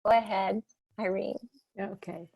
Go ahead, Irene. Okay.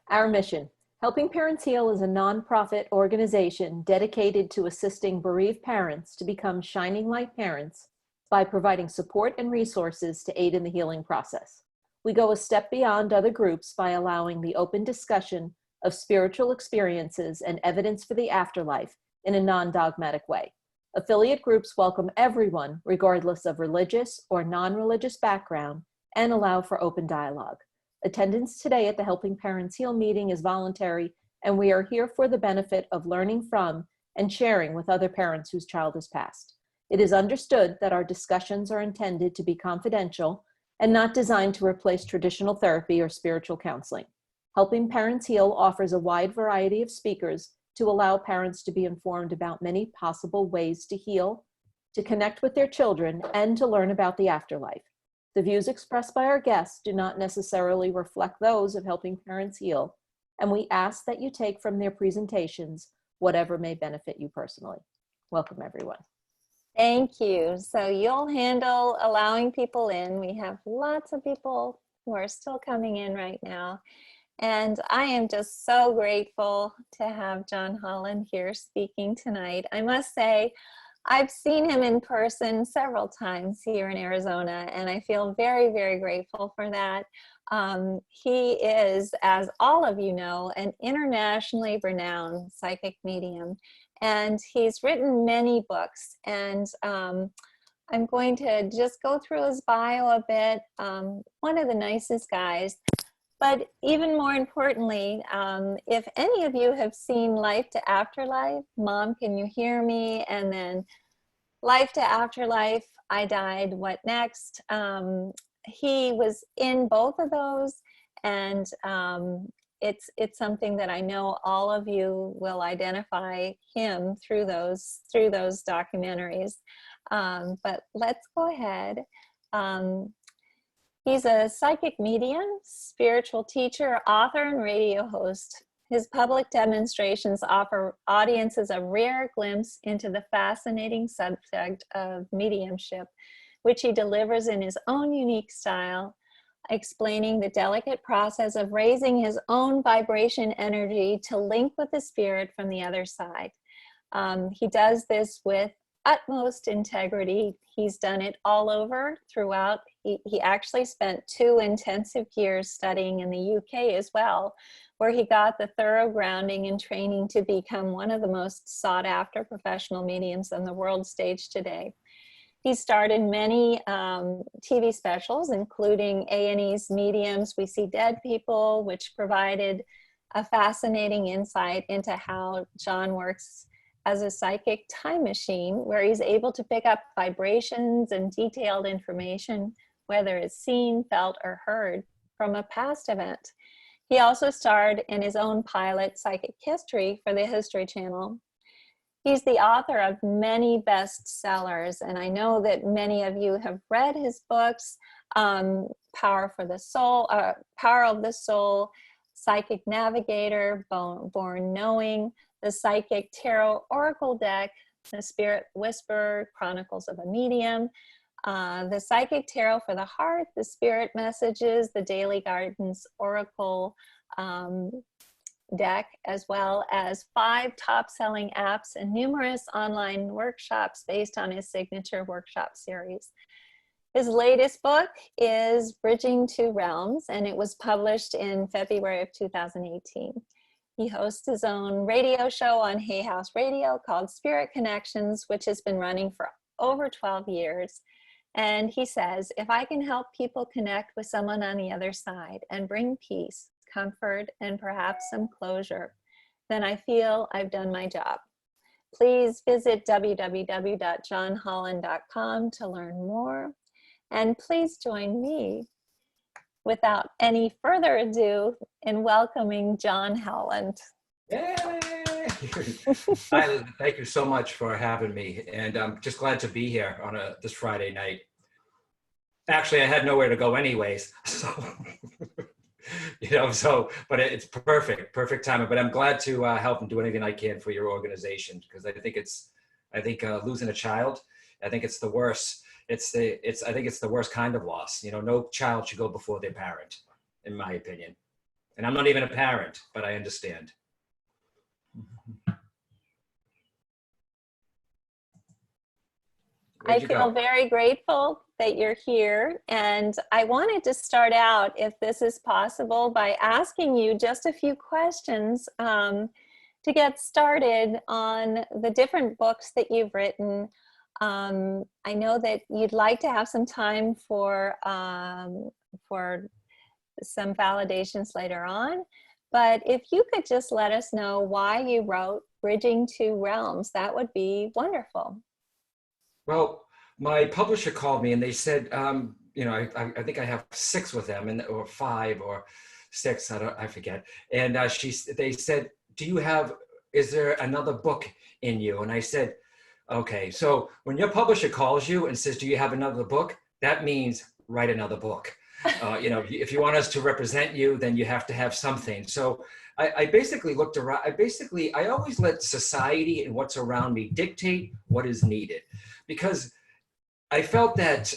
Our mission. Helping Parents Heal is a nonprofit organization dedicated to assisting bereaved parents to become shining light parents by providing support and resources to aid in the healing process. We go a step beyond other groups by allowing the open discussion of spiritual experiences and evidence for the afterlife in a non-dogmatic way. Affiliate groups welcome everyone, regardless of religious or non-religious background, and allow for open dialogue. Attendance today at the Helping Parents Heal meeting is voluntary, and we are here for the benefit of learning from and sharing with other parents whose child has passed. It is understood that our discussions are intended to be confidential and not designed to replace traditional therapy or spiritual counseling. Helping Parents Heal offers a wide variety of speakers to allow parents to be informed about many possible ways to heal, to connect with their children, and to learn about the afterlife. The views expressed by our guests do not necessarily reflect those of Helping Parents Heal, and we ask that you take from their presentations whatever may benefit you personally. Welcome, everyone. Thank you. So you'll handle allowing people in. We have lots of people who are still coming in right now. And I am just so grateful to have John Holland here speaking tonight. I must say, I've seen him in person several times here in Arizona, and I feel very, very grateful for that. He is, as all of you know, an internationally renowned psychic medium, and he's written many books. And I'm going to just go through his bio a bit. One of the nicest guys. But even more importantly, if any of you have seen Life to Afterlife, Mom, Can You Hear Me? And then Life to Afterlife, I Died, What Next? He was in both of those, and it's something that I know all of you will identify him through those documentaries. But let's go ahead. He's a psychic medium, spiritual teacher, author, and radio host. His public demonstrations offer audiences a rare glimpse into the fascinating subject of mediumship, which he delivers in his own unique style, explaining the delicate process of raising his own vibration energy to link with the spirit from the other side. He does this with utmost integrity. He's done it all over throughout. He actually spent 2 intensive years studying in the UK as well, where he got the thorough grounding and training to become one of the most sought after professional mediums on the world stage today. He starred in many TV specials, including A&E's Mediums, We See Dead People, which provided a fascinating insight into how John works as a psychic time machine, where he's able to pick up vibrations and detailed information, whether it's seen, felt, or heard from a past event. He also starred in his own pilot, Psychic History, for the History Channel. He's the author of many bestsellers, and I know that many of you have read his books, Power of the Soul, Psychic Navigator, Born Knowing, the Psychic Tarot Oracle Deck, the Spirit Whisperer, Chronicles of a Medium, the Psychic Tarot for the Heart, the Spirit Messages, the Daily Gardens Oracle Deck, as well as 5 top-selling apps and numerous online workshops based on his signature workshop series. His latest book is Bridging Two Realms, and it was published in February of 2018. He hosts his own radio show on Hay House Radio called Spirit Connections, which has been running for over 12 years. And he says, if I can help people connect with someone on the other side and bring peace, comfort, and perhaps some closure, then I feel I've done my job. Please visit www.johnholland.com to learn more. And please join me, without any further ado, in welcoming John Holland. Yay! Hi, Elizabeth. Thank you so much for having me. And I'm just glad to be here on this Friday night. Actually, I had nowhere to go anyways. So, but it's perfect timing. But I'm glad to help and do anything I can for your organization, because I think losing a child, I think it's the worst. I think it's the worst kind of loss. You know, no child should go before their parent, in my opinion. And I'm not even a parent, but I understand. I feel very grateful that you're here. And I wanted to start out, if this is possible, by asking you just a few questions to get started on the different books that you've written. I know that you'd like to have some time for some validations later on, but if you could just let us know why you wrote Bridging Two Realms, that would be wonderful. Well, my publisher called me and they said, you know, I think I have 6 with them, or 5 or 6, I forget. And they said, is there another book in you? And I said, okay. So when your publisher calls you and says, do you have another book? That means write another book. You know, if you want us to represent you, then you have to have something. So I basically looked around. I always let society and what's around me dictate what is needed, because I felt that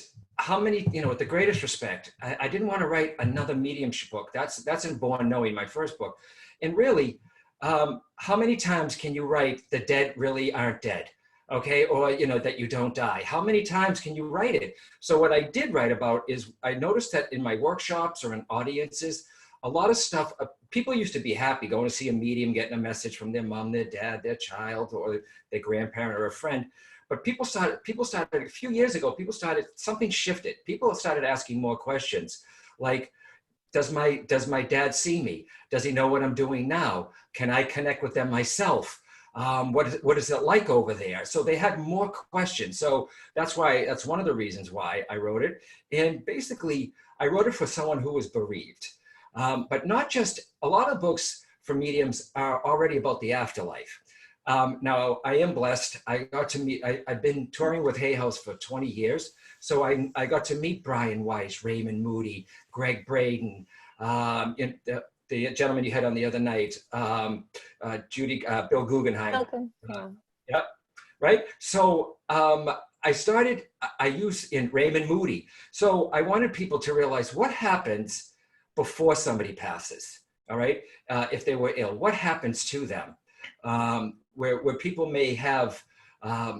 with the greatest respect, I didn't want to write another mediumship book. That's in Born Knowing, my first book. And really, how many times can you write the dead really aren't dead? Okay, or, you know, that you don't die. How many times can you write it? So what I did write about is, I noticed that in my workshops or in audiences, a lot of stuff, people used to be happy going to see a medium, getting a message from their mom, their dad, their child, or their grandparent or a friend. But people started a few years ago, something shifted. People started asking more questions like, does my dad see me? Does he know what I'm doing now? Can I connect with them myself? What is it like over there? So they had more questions. So that's one of the reasons why I wrote it. And basically, I wrote it for someone who was bereaved. But not just, a lot of books for mediums are already about the afterlife. Now, I am blessed. I got to meet, I've been touring with Hay House for 20 years. So I got to meet Brian Weiss, Raymond Moody, Greg Braden, the gentleman you had on the other night, Bill Guggenheim. Yep, right? So I used in Raymond Moody. So I wanted people to realize what happens before somebody passes, all right? If they were ill, what happens to them? Where people may have,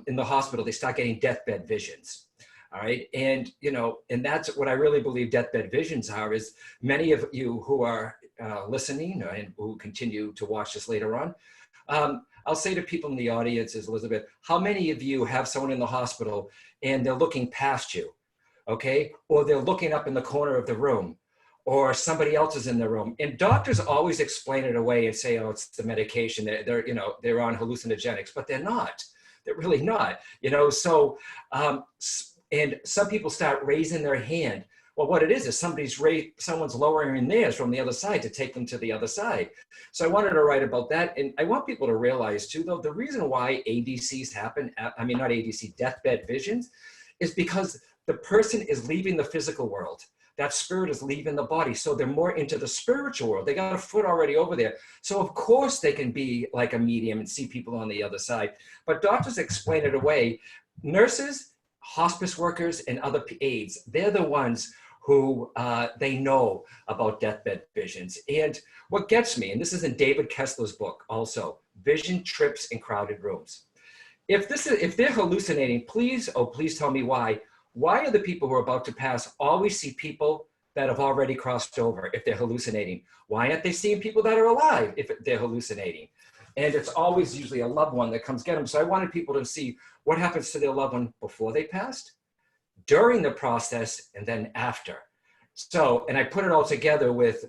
in the hospital, they start getting deathbed visions. All right. And, you know, and that's what I really believe deathbed visions are, is many of you who are listening and who continue to watch this later on, I'll say to people in the audience, Elizabeth, how many of you have someone in the hospital and they're looking past you, okay? Or they're looking up in the corner of the room, or somebody else is in the room. And doctors always explain it away and say, oh, it's the medication, they're on hallucinogenics, but they're not. They're really not, you know? So, and some people start raising their hand. Well, what it is someone's lowering theirs from the other side to take them to the other side. So I wanted to write about that. And I want people to realize too, though, the reason why ADCs happen, not ADC, deathbed visions, is because the person is leaving the physical world. That spirit is leaving the body. So they're more into the spiritual world. They got a foot already over there. So of course they can be like a medium and see people on the other side. But doctors explain it away. Nurses, hospice workers, and other aides, they're the ones who they know about deathbed visions. And what gets me, and this is in David Kessler's book also, Vision Trips in Crowded Rooms. If they're hallucinating, please tell me why. Why are the people who are about to pass always see people that have already crossed over if they're hallucinating? Why aren't they seeing people that are alive if they're hallucinating? And it's always usually a loved one that comes get them. So I wanted people to see what happens to their loved one before they passed, during the process, and then after. So, and I put it all together with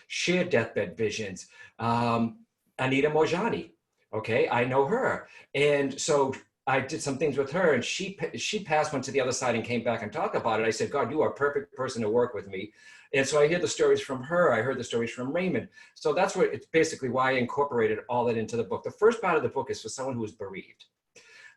shared deathbed visions. Anita Mojani, okay, I know her. And so I did some things with her, and she passed, went to the other side and came back and talked about it. I said, God, you are a perfect person to work with me. And so I hear the stories from her. I heard the stories from Raymond. So that's what it's basically why I incorporated all that into the book. The first part of the book is for someone who is bereaved.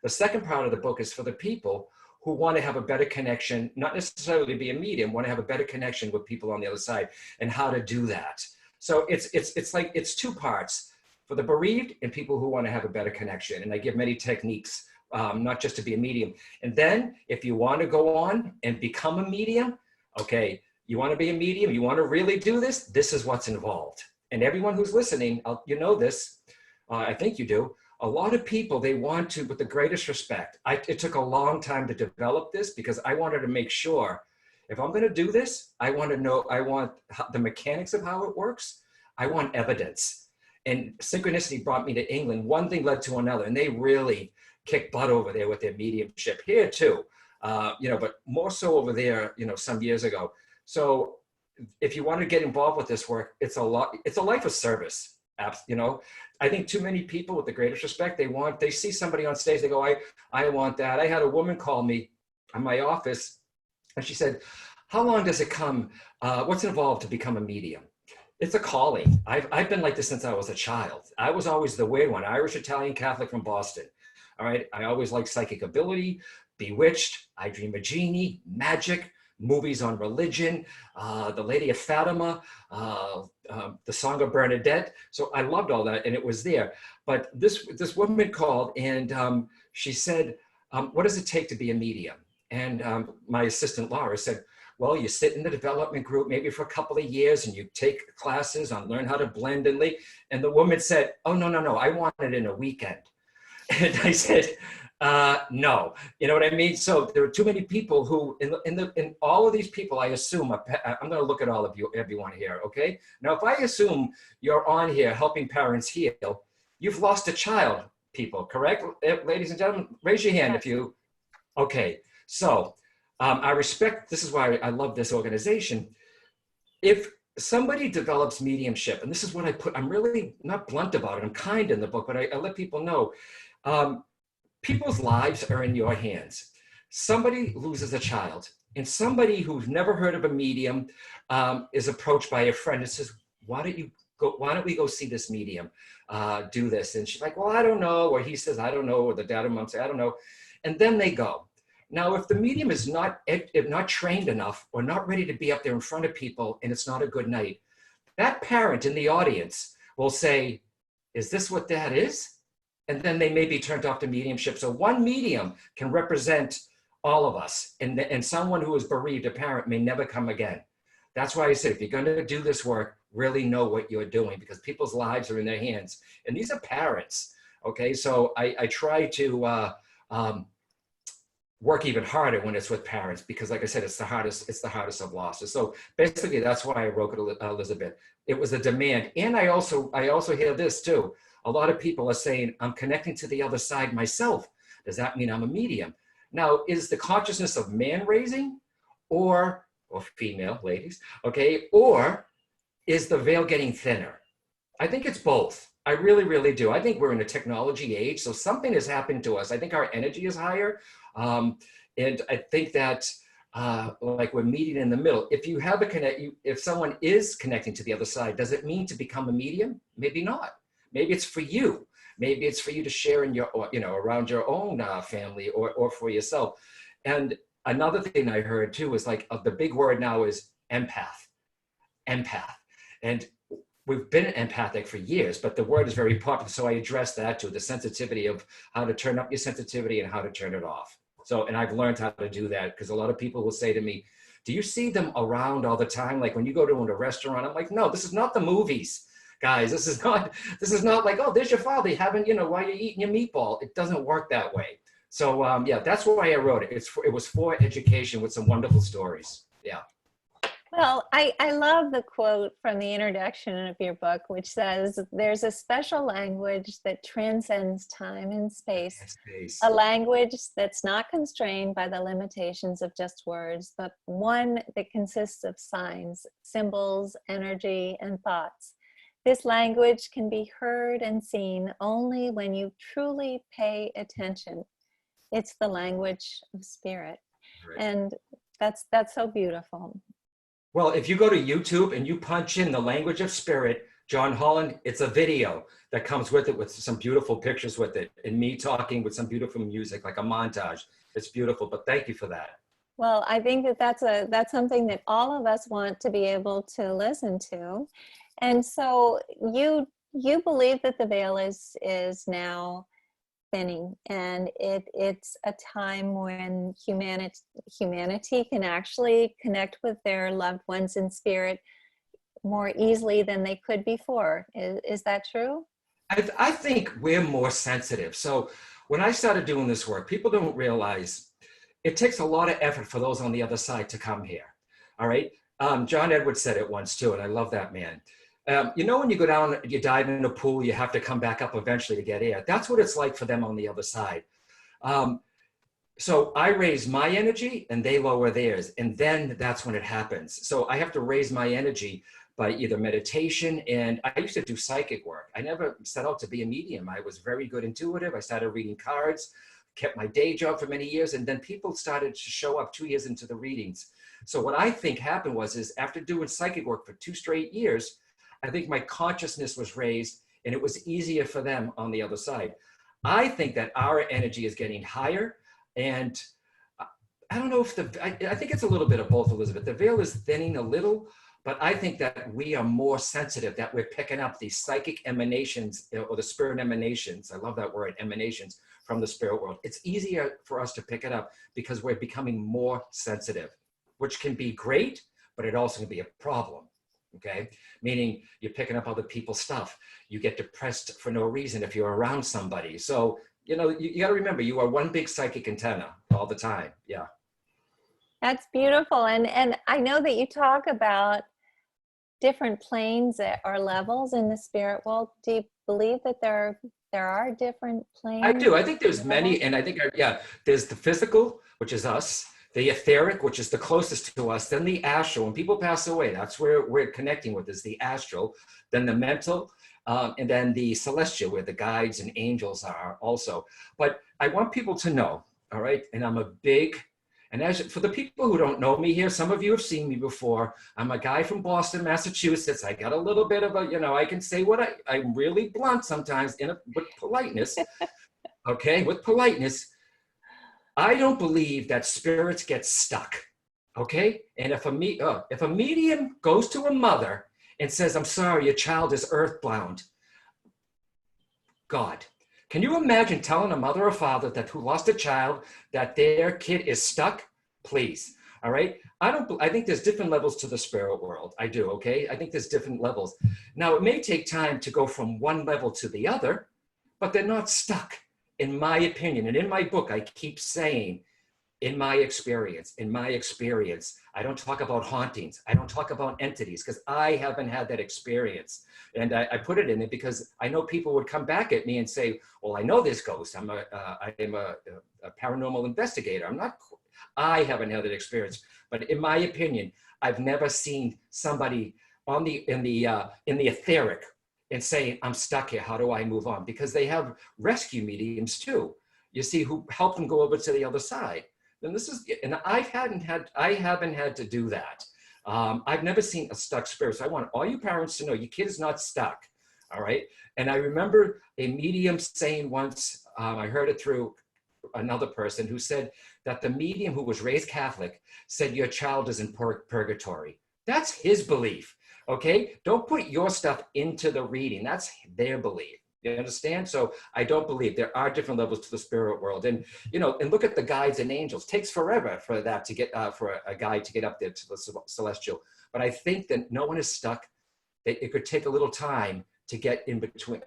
The second part of the book is for the people who want to have a better connection, not necessarily be a medium, want to have a better connection with people on the other side and how to do that. So it's 2 parts for the bereaved and people who want to have a better connection. And I give many techniques not just to be a medium. And then if you want to go on and become a medium, okay, you want to be a medium, you want to really do this, this is what's involved. And everyone who's listening, you know this, I think you do. A lot of people, they want to, with the greatest respect. It took a long time to develop this because I wanted to make sure if I'm going to do this, I want to know, I want the mechanics of how it works. I want evidence. And synchronicity brought me to England. One thing led to another, and they really kicked butt over there with their mediumship. Here too, but more so over there, some years ago. So if you want to get involved with this work, it's a life of service. I think too many people, with the greatest respect, they see somebody on stage, they go, I want that. I had a woman call me in my office and she said, how long does it come? What's involved to become a medium? It's a calling. I've been like this since I was a child. I was always the weird one, Irish, Italian, Catholic from Boston. All right. I always liked psychic ability, bewitched, I Dream a Genie, magic, movies on religion, the Lady of Fatima, the Song of Bernadette. So I loved all that and it was there. But this woman called and she said, what does it take to be a medium? And my assistant Laura said, well, you sit in the development group maybe for a couple of years and you take classes on learn how to blend and lead. And the woman said, oh, no, I want it in a weekend. And I said, no, you know what I mean? So there are too many people who, in all of these people, I assume, I'm going to look at all of you, everyone here, okay? Now, if I assume you're on here helping parents heal, you've lost a child, people, correct? Ladies and gentlemen, raise your hand if you, okay. So I respect, this is why I love this organization. If somebody develops mediumship, and this is what I'm really not blunt about it, I'm kind in the book, but I let people know, people's lives are in your hands. Somebody loses a child and somebody who's never heard of a medium is approached by a friend and says, why don't we go see this medium do this? And she's like, well, I don't know. Or he says, I don't know. Or the dad and mom say, I don't know. And then they go. Now, if the medium is not trained enough or not ready to be up there in front of people and it's not a good night, that parent in the audience will say, is this what that is? And then they may be turned off to mediumship. So one medium can represent all of us. And someone who is bereaved, a parent, may never come again. That's why I said, if you're going to do this work, really know what you're doing because people's lives are in their hands. And these are parents. Okay, so I try to work even harder when it's with parents because, like I said, it's the hardest of losses. So basically, that's why I wrote it, Elizabeth. It was a demand. And I also hear this too. A lot of people are saying, I'm connecting to the other side myself. Does that mean I'm a medium? Now, is the consciousness of man raising or female, ladies, okay? Or is the veil getting thinner? I think it's both. I really, really do. I think we're in a technology age, so something has happened to us. I think our energy is higher. And I think that like we're meeting in the middle. If you have if someone is connecting to the other side, does it mean to become a medium? Maybe not. Maybe it's for you. Maybe it's for you to share in your, around your own family or for yourself. And another thing I heard too is like the big word now is empath. And we've been empathic for years, but the word is very popular. So I address that too, the sensitivity of how to turn up your sensitivity and how to turn it off. So, and I've learned how to do that because a lot of people will say to me, do you see them around all the time? Like when you go to a restaurant, I'm like, no, this is not the movies. Guys, this is not like, oh, there's your father having, while you're eating your meatball. It doesn't work that way. So yeah, that's why I wrote it. It was for education with some wonderful stories. Yeah. Well, I love the quote from the introduction of your book, which says, there's a special language that transcends time and space, a language that's not constrained by the limitations of just words, but one that consists of signs, symbols, energy, and thoughts. This language can be heard and seen only when you truly pay attention. It's the language of spirit. Right. And that's so beautiful. Well, if you go to YouTube and you punch in the language of spirit, John Holland, it's a video that comes with it with some beautiful pictures with it and me talking with some beautiful music, like a montage. It's beautiful, but thank you for that. Well, I think that's something that all of us want to be able to listen to. And so you believe that the veil is now thinning, and it's a time when humanity can actually connect with their loved ones in spirit more easily than they could before. Is that true? I think we're more sensitive. So when I started doing this work, people don't realize it takes a lot of effort for those on the other side to come here. All right. John Edwards said it once too, and I love that man. You know, when you go down, you dive in a pool, you have to come back up eventually to get air. That's what it's like for them on the other side. So I raise my energy and they lower theirs. And then that's when it happens. So I have to raise my energy by either meditation, and I used to do psychic work. I never set out to be a medium. I was very good intuitive. I started reading cards, kept my day job for many years, and then people started to show up 2 years into the readings. So what I think happened is after doing psychic work for 2 straight years, I think my consciousness was raised and it was easier for them on the other side. I think that our energy is getting higher, and I don't know if I think it's a little bit of both, Elizabeth. The veil is thinning a little, but I think that we are more sensitive, that we're picking up these psychic emanations or the spirit emanations. I love that word, emanations from the spirit world. It's easier for us to pick it up because we're becoming more sensitive, which can be great, but it also can be a problem. Okay, meaning you're picking up other people's stuff. You get depressed for no reason if you're around somebody. So, you know, you got to remember, you are one big psychic antenna all the time. Yeah. That's beautiful. And I know that you talk about different planes or levels in the spirit world. Do you believe that there are different planes? I do. I think there's many, and I think, yeah, there's the physical, which is us, the etheric, which is the closest to us, then the astral. When people pass away, that's where we're connecting with, is the astral, then the mental, and then the celestial, where the guides and angels are also. But I want people to know, all right, and I'm a big, and as for the people who don't know me here, some of you have seen me before. I'm a guy from Boston, Massachusetts. I got a little bit of a, you know, I can say what I'm really blunt sometimes with politeness, okay, with politeness. I don't believe that spirits get stuck, okay? And if a medium goes to a mother and says, I'm sorry, your child is earthbound, God, can you imagine telling a mother or father who lost a child that their kid is stuck? Please, all right? I think there's different levels to the spirit world. I do, okay? I think there's different levels. Now, it may take time to go from one level to the other, but they're not stuck. In my opinion, and in my book, I keep saying, in my experience, I don't talk about hauntings. I don't talk about entities because I haven't had that experience. And I put it in it because I know people would come back at me and say, well, I know this ghost. I am a paranormal investigator. I haven't had that experience. But in my opinion, I've never seen somebody in the etheric and saying, I'm stuck here, how do I move on? Because they have rescue mediums too, you see, who help them go over to the other side. And I haven't had to do that. I've never seen a stuck spirit. So I want all you parents to know your kid is not stuck, all right? And I remember a medium saying once, I heard it through another person who said that the medium who was raised Catholic said your child is in purgatory. That's his belief. Okay, don't put your stuff into the reading. That's their belief. You understand? So I don't believe there are different levels to the spirit world. And, you know, and look at the guides and angels. It takes forever for that to get, for a guide to get up there to the celestial. But I think that no one is stuck. It could take a little time to get in between,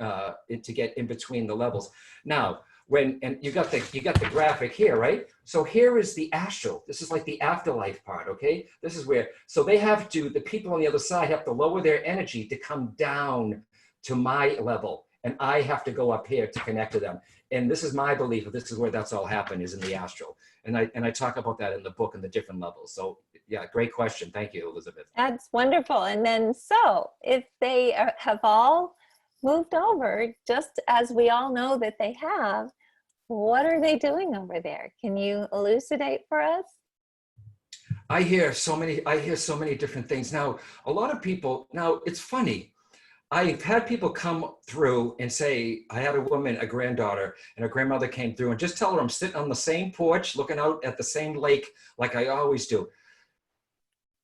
the levels. Now, and you got the graphic here, right? So here is the astral. This is like the afterlife part, okay? This is where, so the people on the other side have to lower their energy to come down to my level. And I have to go up here to connect to them. And this is my belief that this is where that's all happened, is in the astral. And I talk about that in the book and the different levels. So yeah, great question. Thank you, Elizabeth. That's wonderful. And then, so if they have all moved over, just as we all know that they have, what are they doing over there? Can you elucidate for us? I hear so many different things. Now, a lot of people, now it's funny. I've had people come through and say, I had a woman, a granddaughter, and her grandmother came through, and just tell her I'm sitting on the same porch, looking out at the same lake like I always do.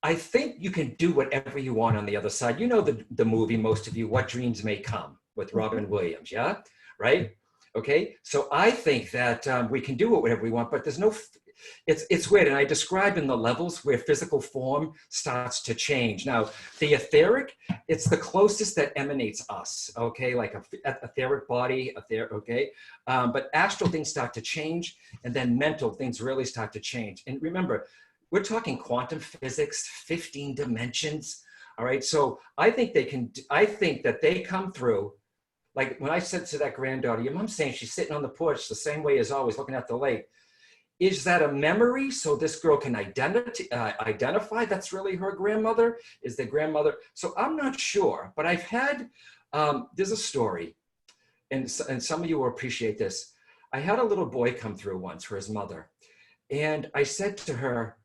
I think you can do whatever you want on the other side. You know the movie, most of you, What Dreams May Come, with Robin Williams, yeah? Right? Okay, so I think that we can do whatever we want, but there's no, it's weird. And I describe in the levels where physical form starts to change. Now, the etheric, it's the closest that emanates us, okay? Like a etheric body, okay? But astral things start to change, and then mental things really start to change. And remember, we're talking quantum physics, 15 dimensions, all right? So I think that they come through. Like when I said to that granddaughter, your mom's saying she's sitting on the porch the same way as always, looking at the lake. Is that a memory so this girl can identify that's really her grandmother? Is the grandmother? So I'm not sure, but I've had, there's a story, and some of you will appreciate this. I had a little boy come through once for his mother. And I said to her,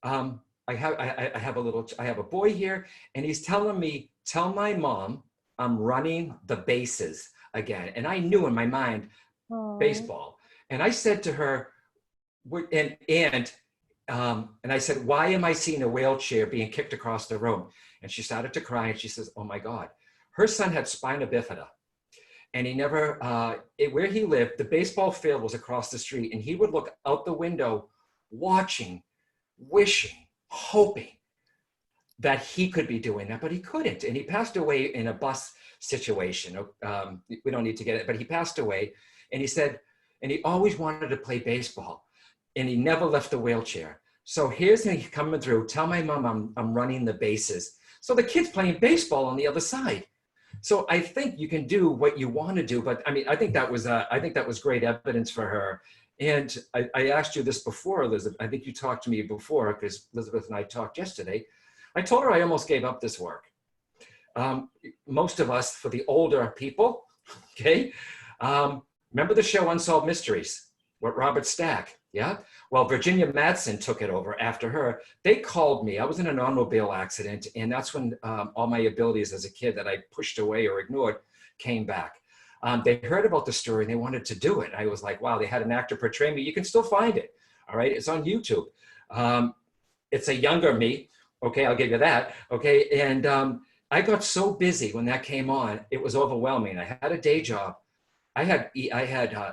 I have a boy here, and he's telling me, tell my mom I'm running the bases again. And I knew in my mind, baseball. And I said to her, and I said, why am I seeing a wheelchair being kicked across the room? And she started to cry, and she says, oh my God. Her son had spina bifida, and he never, where he lived, the baseball field was across the street, and he would look out the window, watching, wishing, hoping that he could be doing that, but he couldn't. And he passed away in a bus situation. We don't need to get it, but he passed away. And he said, and he always wanted to play baseball, and he never left the wheelchair. So here's me coming through, tell my mom I'm running the bases. So the kid's playing baseball on the other side. So I think you can do what you want to do, but I mean, I think that was great evidence for her. And I asked you this before, Elizabeth. I think you talked to me before, because Elizabeth and I talked yesterday. I told her I almost gave up this work. Most of us, for the older people, okay, remember the show Unsolved Mysteries with Robert Stack? Yeah. Well, Virginia Madsen took it over after her. They called me. I was in an automobile accident, and that's when all my abilities as a kid that I pushed away or ignored came back. They heard about the story and they wanted to do it. I was like, wow, they had an actor portray me. You can still find it. All right. It's on YouTube. It's a younger me. Okay. I'll give you that. Okay. And I got so busy when that came on, it was overwhelming. I had a day job. I had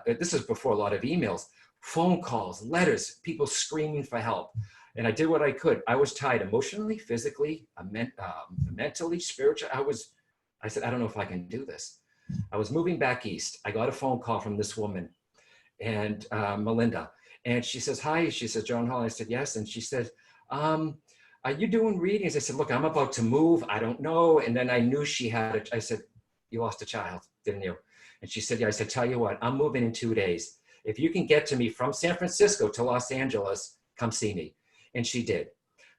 this is before a lot of emails, phone calls, letters, people screaming for help. And I did what I could. I was tired emotionally, physically, mentally, spiritually. I said, I don't know if I can do this. I was moving back east. I got a phone call from this woman, and Melinda. And she says, hi. She says, John Holland. I said, yes. And she said, are you doing readings? I said, look, I'm about to move. I don't know. And then I knew she had it. I said, you lost a child, didn't you? And she said, yeah. I said, tell you what, I'm moving in 2 days. If you can get to me from San Francisco to Los Angeles, come see me. And she did.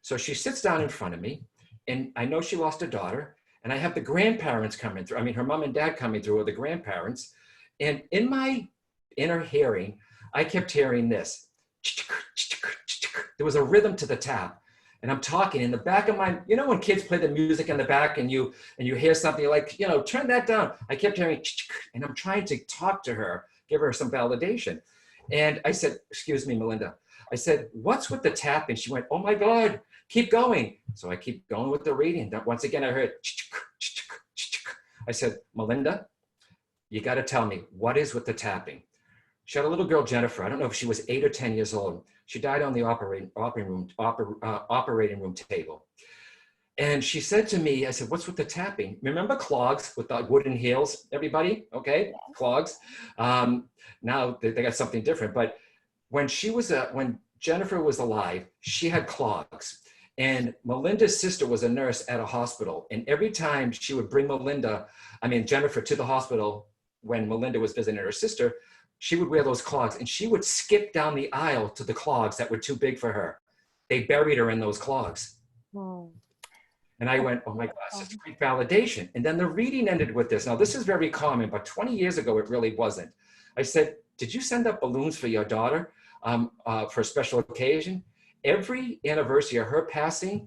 So she sits down in front of me, and I know she lost a daughter, and I have the grandparents coming through. I mean, her mom and dad coming through, or the grandparents. And in my inner hearing, I kept hearing this. There was a rhythm to the tap. And I'm talking in the back of my, you know, when kids play the music in the back and you hear something, you're like, you know, turn that down. I kept hearing, and I'm trying to talk to her, give her some validation. And I said, excuse me, Melinda. I said, what's with the tapping? She went, oh my God, keep going. So I keep going with the reading. Once again, I heard, I said, Melinda, you got to tell me, what is with the tapping? She had a little girl, Jennifer. I don't know if she was 8 or 10 years old. She died on the operating room table. And she said to me, I said, what's with the tapping? Remember clogs with the wooden heels, everybody? Okay, yeah. Clogs. Now they got something different. But when when Jennifer was alive, she had clogs. And Melinda's sister was a nurse at a hospital. And every time she would bring Jennifer to the hospital when Melinda was visiting her sister, she would wear those clogs, and she would skip down the aisle to the clogs that were too big for her. They buried her in those clogs. Oh. And I went, oh my gosh, it's great validation. And then the reading ended with this. Now, this is very common, but 20 years ago, it really wasn't. I said, did you send up balloons for your daughter for a special occasion? Every anniversary of her passing,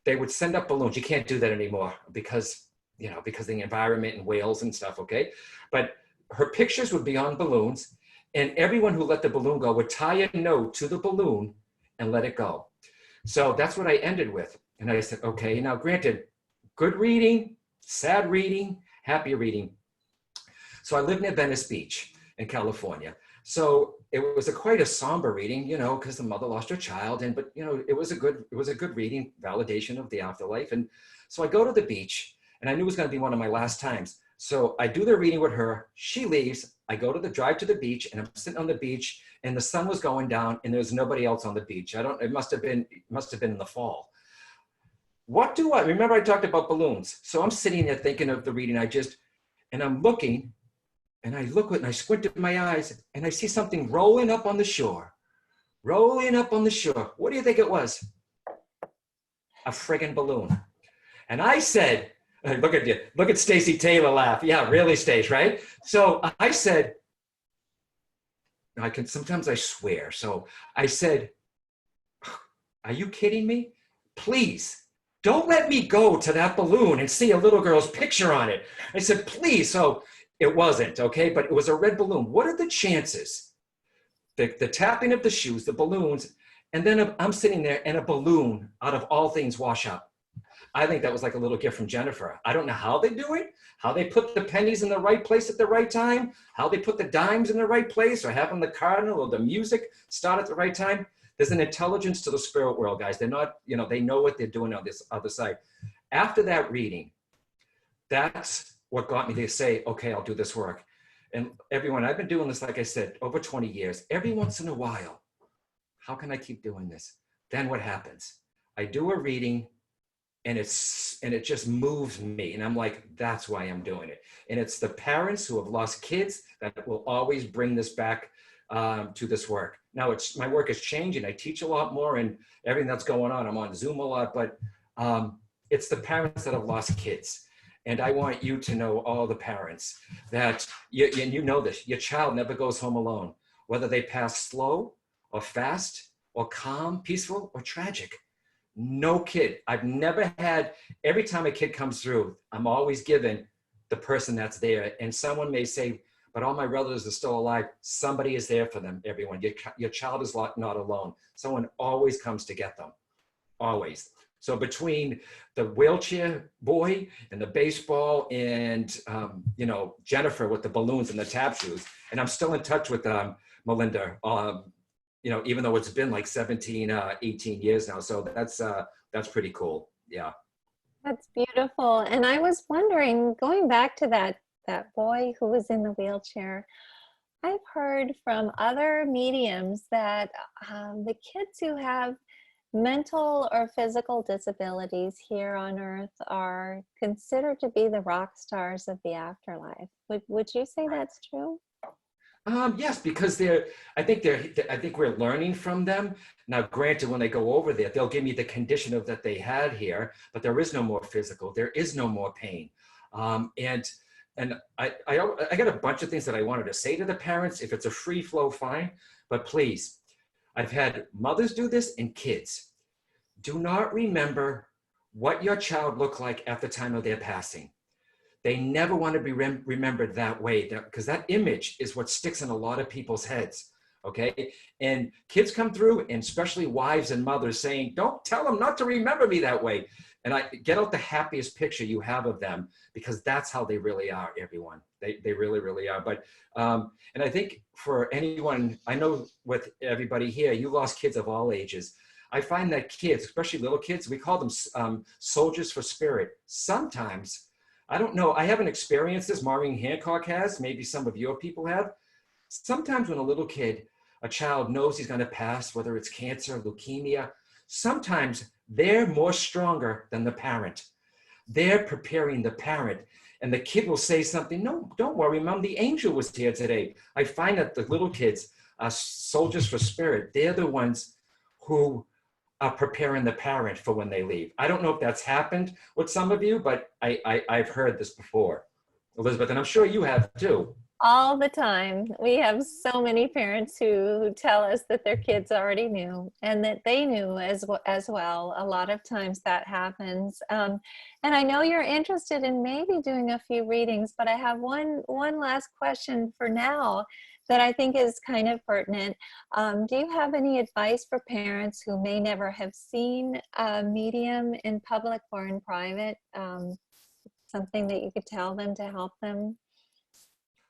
they would send up balloons. You can't do that anymore because of the environment and whales and stuff, okay? But her pictures would be on balloons, and everyone who let the balloon go would tie a note to the balloon and let it go. So that's what I ended with. And I said, okay, now granted, good reading, sad reading, happy reading. So I live near Venice Beach. in California. So it was quite a somber reading, you know, because the mother lost her child, but you know, it was a good reading, validation of the afterlife. And so I go to the beach, and I knew it was going to be one of my last times. So I do the reading with her. She leaves. I go to the drive to the beach, and I'm sitting on the beach, and the sun was going down, and there's nobody else on the beach. It must have been in the fall. What do I remember? I talked about balloons. So I'm sitting there thinking of the reading and I'm looking, and I look and I squint at my eyes, and I see something rolling up on the shore. Rolling up on the shore. What do you think it was? A friggin' balloon. And I said, look at Stacy Taylor laugh. Yeah, really, Stace, right? So I said, sometimes I swear. So I said, are you kidding me? Please, don't let me go to that balloon and see a little girl's picture on it. I said, please. So it wasn't, okay? But it was a red balloon. What are the chances? The tapping of the shoes, the balloons, and then I'm sitting there and a balloon out of all things wash up. I think that was like a little gift from Jennifer. I don't know how they do it, how they put the pennies in the right place at the right time, how they put the dimes in the right place, or having the cardinal or the music start at the right time. There's an intelligence to the spirit world, guys. They're not, you know, they know what they're doing on this other side. After that reading, that's what got me to say, okay, I'll do this work. And everyone, I've been doing this, like I said, over 20 years. Every once in a while, how can I keep doing this? Then what happens? I do a reading, and it just moves me. And I'm like, that's why I'm doing it. And it's the parents who have lost kids that will always bring this back to this work. Now my work is changing. I teach a lot more and everything that's going on. I'm on Zoom a lot, but it's the parents that have lost kids. And I want you to know, all the parents, that and you know this, your child never goes home alone, whether they pass slow or fast or calm, peaceful or tragic. No kid. I've never had, every time a kid comes through, I'm always given the person that's there. And someone may say, but all my relatives are still alive. Somebody is there for them, everyone. Your child is not alone. Someone always comes to get them, always. So between the wheelchair boy and the baseball and, you know, Jennifer with the balloons and the tap shoes, and I'm still in touch with Melinda, you know, even though it's been like 17, 18 years now. So that's pretty cool. Yeah. That's beautiful. And I was wondering, going back to that boy who was in the wheelchair, I've heard from other mediums that the kids who have mental or physical disabilities here on Earth are considered to be the rock stars of the afterlife. Would you say that's true? Yes, because I think we're learning from them. Now, granted, when they go over there, they'll give me the condition of that they had here, but there is no more physical, there is no more pain. And I got a bunch of things that I wanted to say to the parents. If it's a free flow, fine, but please, I've had mothers do this and kids. Do not remember what your child looked like at the time of their passing. They never want to be remembered that way, because that image is what sticks in a lot of people's heads, okay? And kids come through, and especially wives and mothers, saying, don't tell them not to remember me that way. And I get out the happiest picture you have of them, because that's how they really are, everyone. They really, really are. But, and I think for anyone, I know with everybody here, you lost kids of all ages. I find that kids, especially little kids, we call them soldiers for spirit. Sometimes, I don't know, I haven't experienced this, Maureen Hancock has, maybe some of your people have. Sometimes when a child knows he's gonna pass, whether it's cancer, leukemia, sometimes they're more stronger than the parent. They're preparing the parent, and the kid will say something, no, don't worry, Mom, the angel was here today. I find that the little kids are soldiers for spirit. They're the ones who are preparing the parent for when they leave. I don't know if that's happened with some of you, but I've heard this before, Elizabeth, and I'm sure you have too. All the time. We have so many parents who tell us that their kids already knew, and that they knew as well. A lot of times that happens. And I know you're interested in maybe doing a few readings, but I have one last question for now that I think is kind of pertinent. Do you have any advice for parents who may never have seen a medium in public or in private? Something that you could tell them to help them?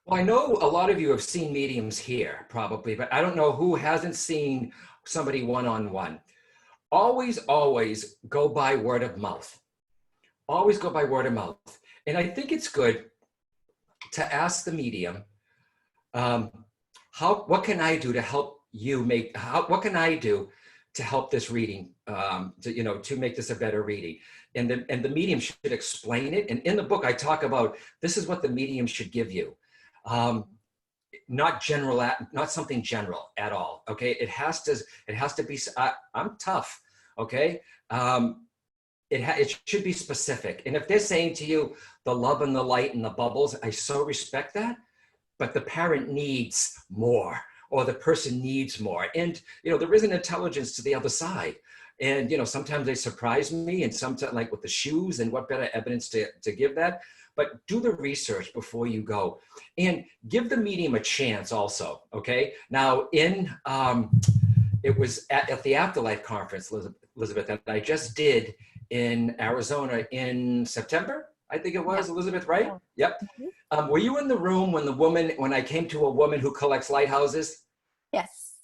Well, I know a lot of you have seen mediums here probably, but I don't know who hasn't seen somebody one-on-one. Always, always go by word of mouth. Always go by word of mouth. And I think it's good to ask the medium, what can I do to help you what can I do to help this reading, to make this a better reading? And the medium should explain it. And in the book, I talk about, this is what the medium should give you. Not something general at all. Okay. It has to be, I'm tough. Okay. It should be specific. And if they're saying to you, the love and the light and the bubbles, I so respect that, but the parent needs more, or the person needs more. And, there is an intelligence to the other side. And, sometimes they surprise me, and sometimes, like with the shoes, and what better evidence to give that. But do the research before you go, and give the medium a chance also, okay? Now, it was at the Afterlife Conference, Elizabeth, that I just did in Arizona in September, I think it was, Elizabeth, right? Yep. Were you in the room when I came to a woman who collects lighthouses? Yes.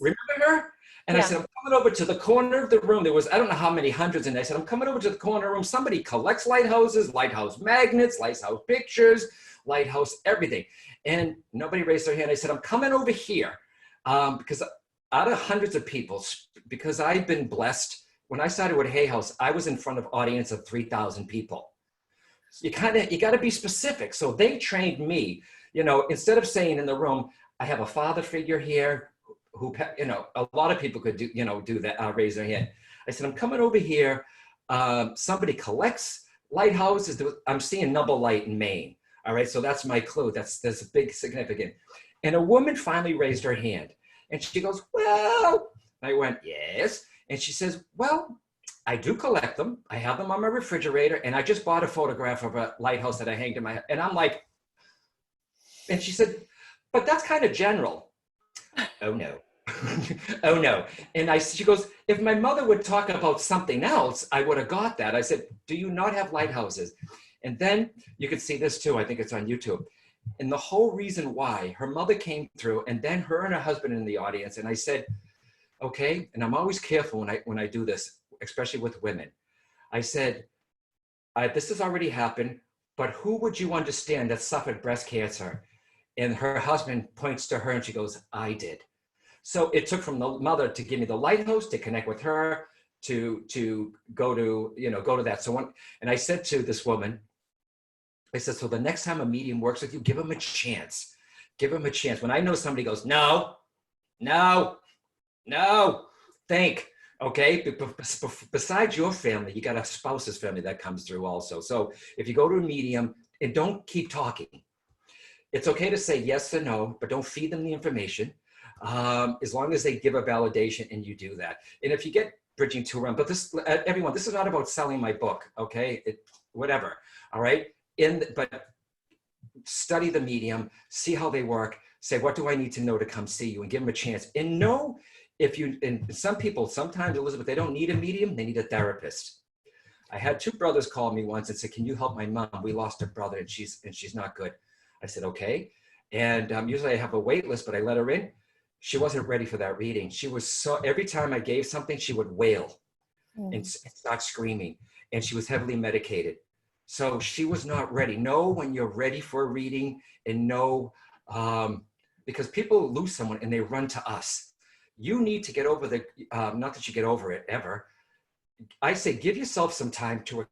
Remember her? And I said, I'm coming over to the corner of the room. There was, I don't know how many hundreds, and I said, I'm coming over to the corner room. Somebody collects lighthouses, lighthouse magnets, lighthouse pictures, lighthouse everything. And nobody raised their hand. I said, I'm coming over here because out of hundreds of people, because I've been blessed, when I started with Hay House, I was in front of an audience of 3,000 people. You got to be specific. So they trained me, instead of saying in the room, I have a father figure here, who, a lot of people could do that, raise their hand. I said, I'm coming over here. Somebody collects lighthouses. I'm seeing Nubble Light in Maine. All right. So that's my clue. That's a big significant. And a woman finally raised her hand, and she goes, well, I went, yes. And she says, well, I do collect them. I have them on my refrigerator, and I just bought a photograph of a lighthouse that I hanged in my, and I'm like, and she said, but that's kind of general. Oh no. Oh no. And she goes, if my mother would talk about something else, I would have got that. I said, do you not have lighthouses? And then you can see this too. I think it's on YouTube. And the whole reason why her mother came through, and then her and her husband in the audience. And I said, okay. And I'm always careful when I do this, especially with women. I said, this has already happened, but who would you understand that suffered breast cancer? And her husband points to her and she goes, I did. So it took from the mother to give me the lighthouse, to connect with her, to go to that. So and I said to this woman, I said, so the next time a medium works with you, give them a chance. Give them a chance. When I know somebody goes, no, think. Okay, besides your family, you got a spouse's family that comes through also. So if you go to a medium, and don't keep talking. It's okay to say yes or no, but don't feed them the information. As long as they give a validation and you do that. And if you get bridging to run, but everyone, this is not about selling my book, okay? Whatever, all right? But study the medium, see how they work, say, what do I need to know to come see you, and give them a chance. And know and some people, sometimes, Elizabeth, they don't need a medium, they need a therapist. I had two brothers call me once and said, can you help my mom? We lost a brother and she's not good. I said, okay. And usually I have a wait list, but I let her in. She wasn't ready for that reading. She was every time I gave something, she would wail and start screaming. And she was heavily medicated. So she was not ready. Know when you're ready for a reading, and know, because people lose someone and they run to us. You need to get over not that you get over it ever. I say, give yourself some time to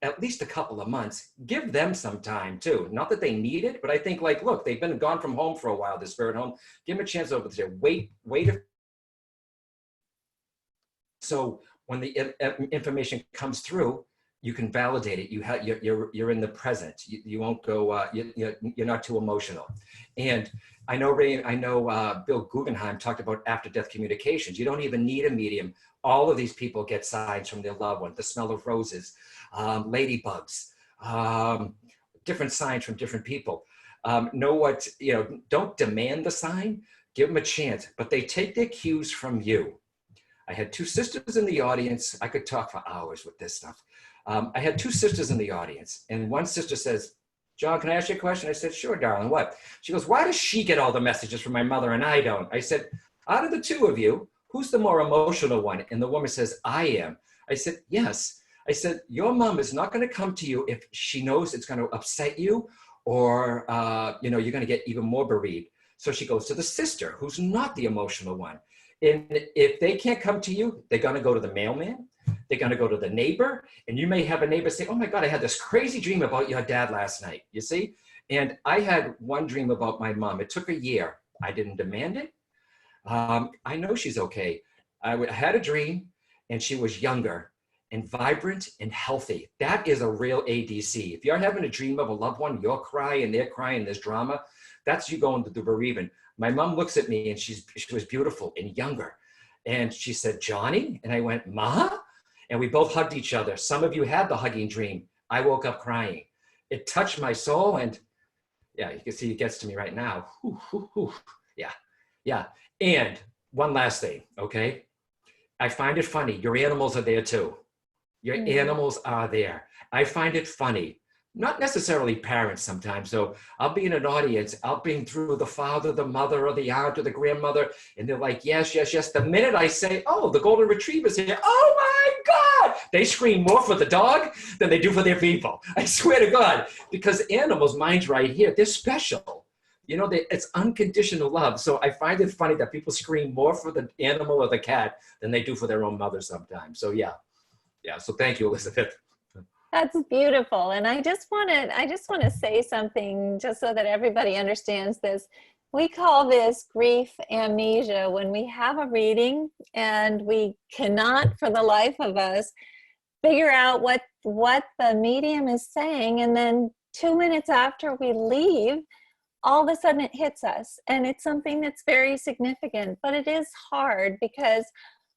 at least a couple of months. Give them some time too. Not that they need it, but I think, like, look, they've been gone from home for a while, the spirit home. Give them a chance over there. Wait. So when the information comes through, you can validate it. You're in the present. You won't go. You're not too emotional. And I know Bill Guggenheim talked about after-death communications. You don't even need a medium. All of these people get signs from their loved one. The smell of roses, ladybugs, different signs from different people. Know what, don't demand the sign. Give them a chance, but they take their cues from you. I had two sisters in the audience. I could talk for hours with this stuff. I had two sisters in the audience, and one sister says, John, can I ask you a question? I said, sure, darling, what? She goes, why does she get all the messages from my mother and I don't? I said, out of the two of you, who's the more emotional one? And the woman says, I am. I said, yes. I said, your mom is not going to come to you if she knows it's going to upset you or, you know, you're going to get even more bereaved. So she goes to the sister, who's not the emotional one. And if they can't come to you, they're going to go to the mailman. They're going to go to the neighbor. And you may have a neighbor say, oh my God, I had this crazy dream about your dad last night, you see? And I had one dream about my mom. It took a year. I didn't demand it. I know she's okay. I had a dream and she was younger and vibrant and healthy. That is a real ADC. If you're having a dream of a loved one, you're crying, they're crying, there's drama, that's you going to the bereavement. My mom looks at me and she was beautiful and younger. And she said, Johnny? And I went, Ma? And we both hugged each other. Some of you had the hugging dream. I woke up crying. It touched my soul and yeah, you can see it gets to me right now. Yeah, yeah. And one last thing, okay? I find it funny. Your animals are there too. Your animals are there. I find it funny. Not necessarily parents sometimes. So I'll be in an audience, I'll be through the father, the mother, or the aunt, or the grandmother, and they're like, yes, yes, yes. The minute I say, oh, the golden retriever's here, oh my God, they scream more for the dog than they do for their people. I swear to God, because animals' minds right here, they're special. You know, it's unconditional love. So I find it funny that people scream more for the animal or the cat than they do for their own mother sometimes. So yeah. Yeah, so thank you, Elizabeth. That's beautiful. And I just want to say something just so that everybody understands this. We call this grief amnesia when we have a reading and we cannot for the life of us figure out what the medium is saying, and then 2 minutes after we leave, all of a sudden it hits us, and it's something that's very significant. But it is hard because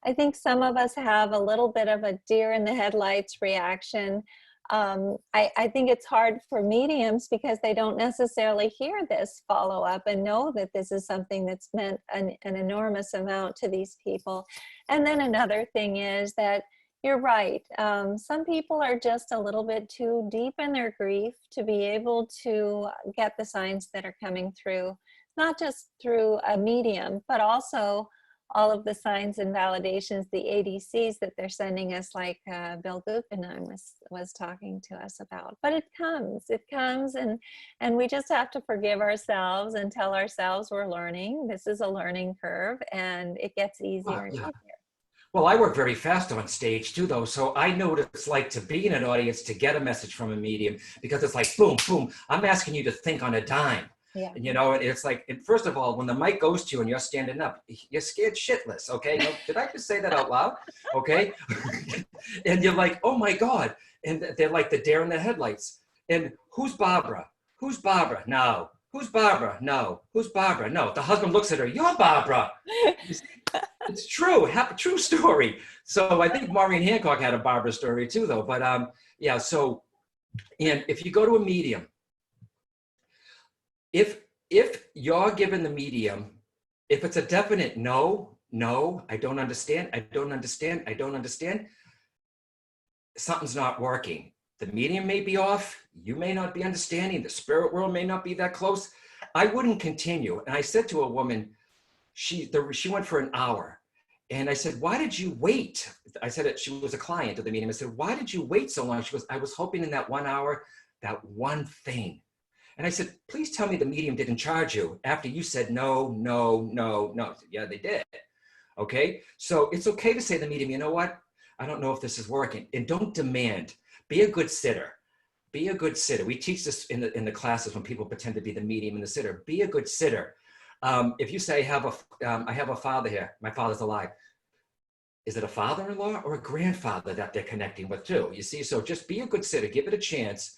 I think some of us have a little bit of a deer in the headlights reaction. I think it's hard for mediums because they don't necessarily hear this follow-up and know that this is something that's meant an enormous amount to these people. And then another thing is that you're right. Some people are just a little bit too deep in their grief to be able to get the signs that are coming through, not just through a medium, but also all of the signs and validations, the ADCs that they're sending us, like Bill Guggenheim was talking to us about. But it comes, and we just have to forgive ourselves and tell ourselves we're learning. This is a learning curve, and it gets easier and easier. Well, I work very fast on stage too, though, so I know what it's like to be in an audience, to get a message from a medium, because it's like, boom, boom, I'm asking you to think on a dime. Yeah. And, you know, and it's like, and first of all, when the mic goes to you and you're standing up, you're scared shitless, okay? No, did I just say that out loud? Okay? And you're like, oh my God. And they're like the deer in the headlights. And who's Barbara? Who's Barbara? No. Who's Barbara? No. Who's Barbara? No. The husband looks at her, you're Barbara. It's true, true story. So I think Maureen Hancock had a Barbara story too, though. But yeah, so, and if you go to a medium, if you're given the medium, if it's a definite no, I don't understand, something's not working. The medium may be off, you may not be understanding, the spirit world may not be that close. I wouldn't continue. And I said to a woman, she went for an hour. And I said, why did you wait? I said it, she was a client of the medium. I said, why did you wait so long? She goes, I was hoping in that 1 hour, that one thing. And I said, please tell me the medium didn't charge you after you said no. Said, yeah, they did. Okay. So it's okay to say to the medium, you know what? I don't know if this is working. And don't demand. Be a good sitter. Be a good sitter. We teach this in the classes when people pretend to be the medium and the sitter. Be a good sitter. If you say, I have a father here, my father's alive. Is it a father-in-law or a grandfather that they're connecting with too? You see, so just be a good sitter, give it a chance.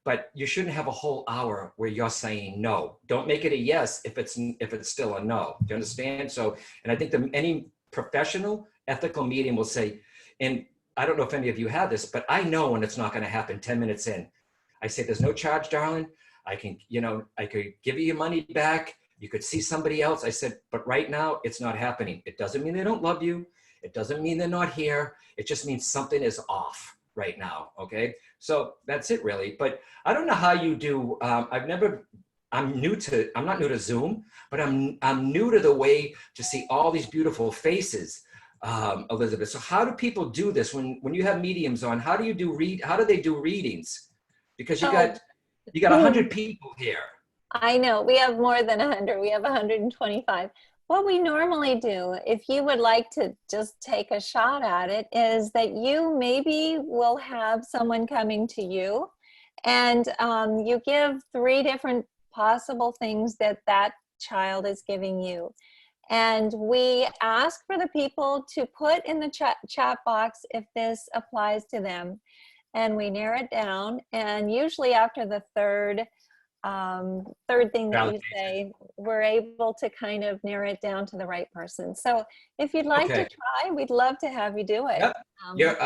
But you shouldn't have a whole hour where you're saying no. Don't make it a yes if it's still a no. Do you understand? So, and I think any professional, ethical medium will say, and I don't know if any of you have this, but I know when it's not going to happen 10 minutes in. I say, there's no charge, darling. I could give you your money back. You could see somebody else. I said, but right now it's not happening. It doesn't mean they don't love you. It doesn't mean they're not here. It just means something is off right now. Okay. So that's it really. But I don't know how you do, I'm not new to Zoom, but I'm new to the way to see all these beautiful faces, Elizabeth. So how do people do this when you have mediums on? How do you how do they do readings? Because you got 100 people here. I know, we have more than 100. We have 125. What we normally do, if you would like to just take a shot at it, is that you maybe will have someone coming to you, and you give 3 different possible things that that child is giving you. And we ask for the people to put in the chat box if this applies to them. And we narrow it down. And usually after the third thing that you say, we're able to kind of narrow it down to the right person. So if you'd like to try, we'd love to have you do it. Yep.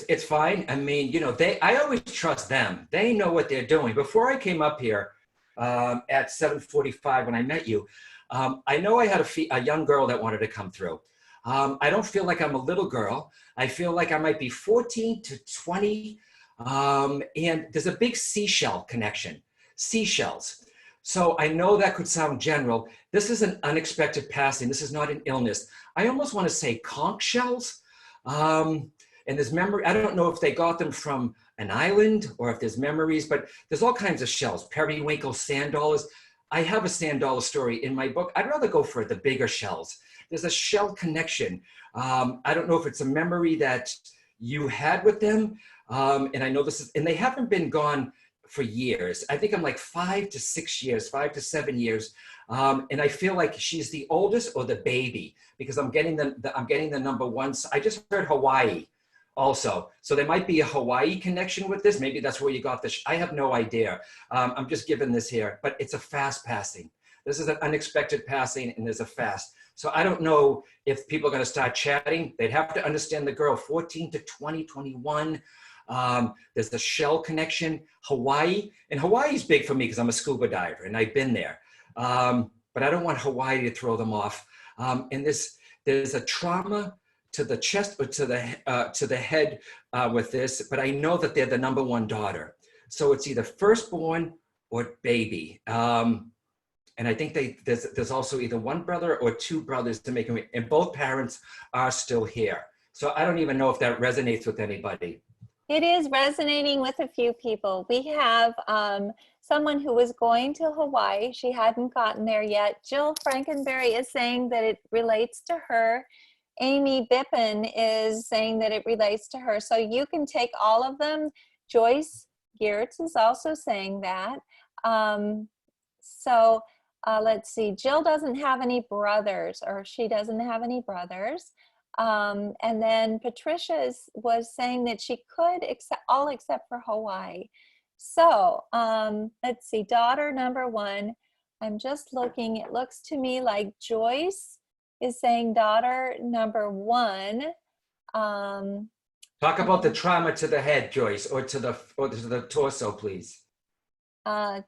It's fine. I mean, you know, I always trust them. They know what they're doing. Before I came up here at 7:45 when I met you, I know I had a young girl that wanted to come through. I don't feel like I'm a little girl. I feel like I might be 14 to 20. And there's a big seashell connection. Seashells. So I know that could sound general. This is an unexpected passing. This is not an illness. I almost want to say conch shells. And there's memory. I don't know if they got them from an island or if there's memories, but there's all kinds of shells. Periwinkle, sand dollars. I have a sand dollar story in my book. I'd rather go for the bigger shells. There's a shell connection. I don't know if it's a memory that you had with them. And I know this is, and they haven't been gone for years. I think I'm like 5 to 6 years, 5 to 7 years. And I feel like she's the oldest or the baby because I'm getting the number one. I just heard Hawaii also. So there might be a Hawaii connection with this. Maybe that's where you got this. I have no idea. I'm just giving this here, but it's a fast passing. This is an unexpected passing and there's a fast. So I don't know if people are going to start chatting. They'd have to understand the girl, 14 to 20, 21. There's the shell connection, Hawaii. And Hawaii is big for me because I'm a scuba diver and I've been there. But I don't want Hawaii to throw them off. And there's a trauma to the chest or to the head with this, but I know that they're the number one daughter. So it's either firstborn or baby. And I think there's also either one brother or 2 brothers to make them, and both parents are still here. So I don't even know if that resonates with anybody. It is resonating with a few people. We have someone who was going to Hawaii. She hadn't gotten there yet. Jill Frankenberry is saying that it relates to her. Amy Bippen is saying that it relates to her. So you can take all of them. Joyce Geertz is also saying that. Let's see. Jill doesn't have any brothers, or she doesn't have any brothers. And then Patricia was saying that she could accept all except for Hawaii. So let's see, daughter number 1. I'm just looking. It looks to me like Joyce is saying daughter number 1. Talk about the trauma to the head, Joyce, or to the torso, please.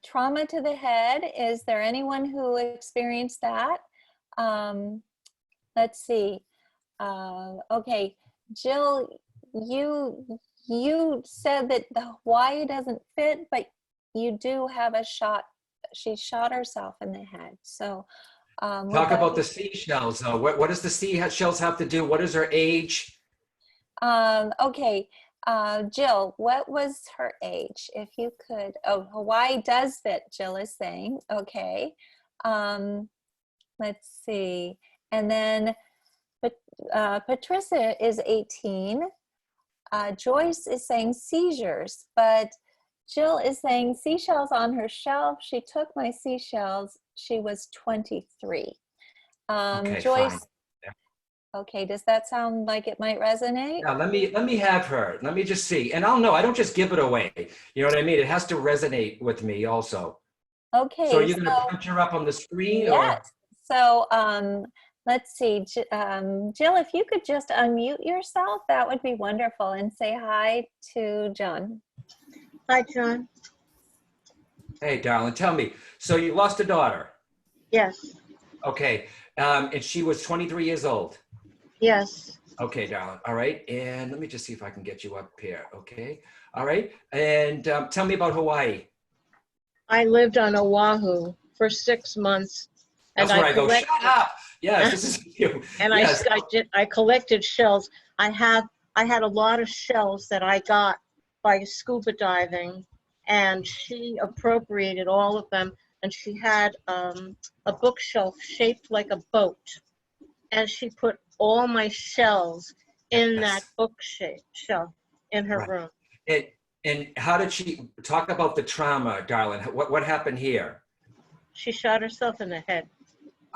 Trauma to the head. Is there anyone who experienced that? Let's see. Okay, Jill, you said that the Hawaii doesn't fit, but you do have a shot. She shot herself in the head. So talk about the seashells. What does the seashells have to do? What is her age? Okay, Jill, what was her age? If you could. Oh, Hawaii does fit, Jill is saying. Okay. Let's see. And then Patricia is 18. Joyce is saying seizures, but Jill is saying seashells on her shelf. She took my seashells. She was 23. Okay, Joyce. fine. Okay, does that sound like it might resonate? Now let me have her. Let me just see, and I'll know. I don't just give it away. You know what I mean? It has to resonate with me also. Okay. So are you going to punch her up on the screen? Yes. So let's see, Jill, if you could just unmute yourself, that would be wonderful, and say hi to John. Hi, John. Hey, darling, tell me. So you lost a daughter? Yes. Okay, and she was 23 years old? Yes. Okay, darling. All right. And let me just see if I can get you up here. Okay. All right. And tell me about Hawaii. I lived on Oahu for 6 months, and That's I where I go, shut collected up. Yes, this is you. and Yes. I collected shells. I had a lot of shells that I got by scuba diving, and she appropriated all of them. And she had a bookshelf shaped like a boat, and she put all my shells in that Yes. bookshelf in her Right. room. And how did she talk about the trauma, darling? What happened here? She shot herself in the head.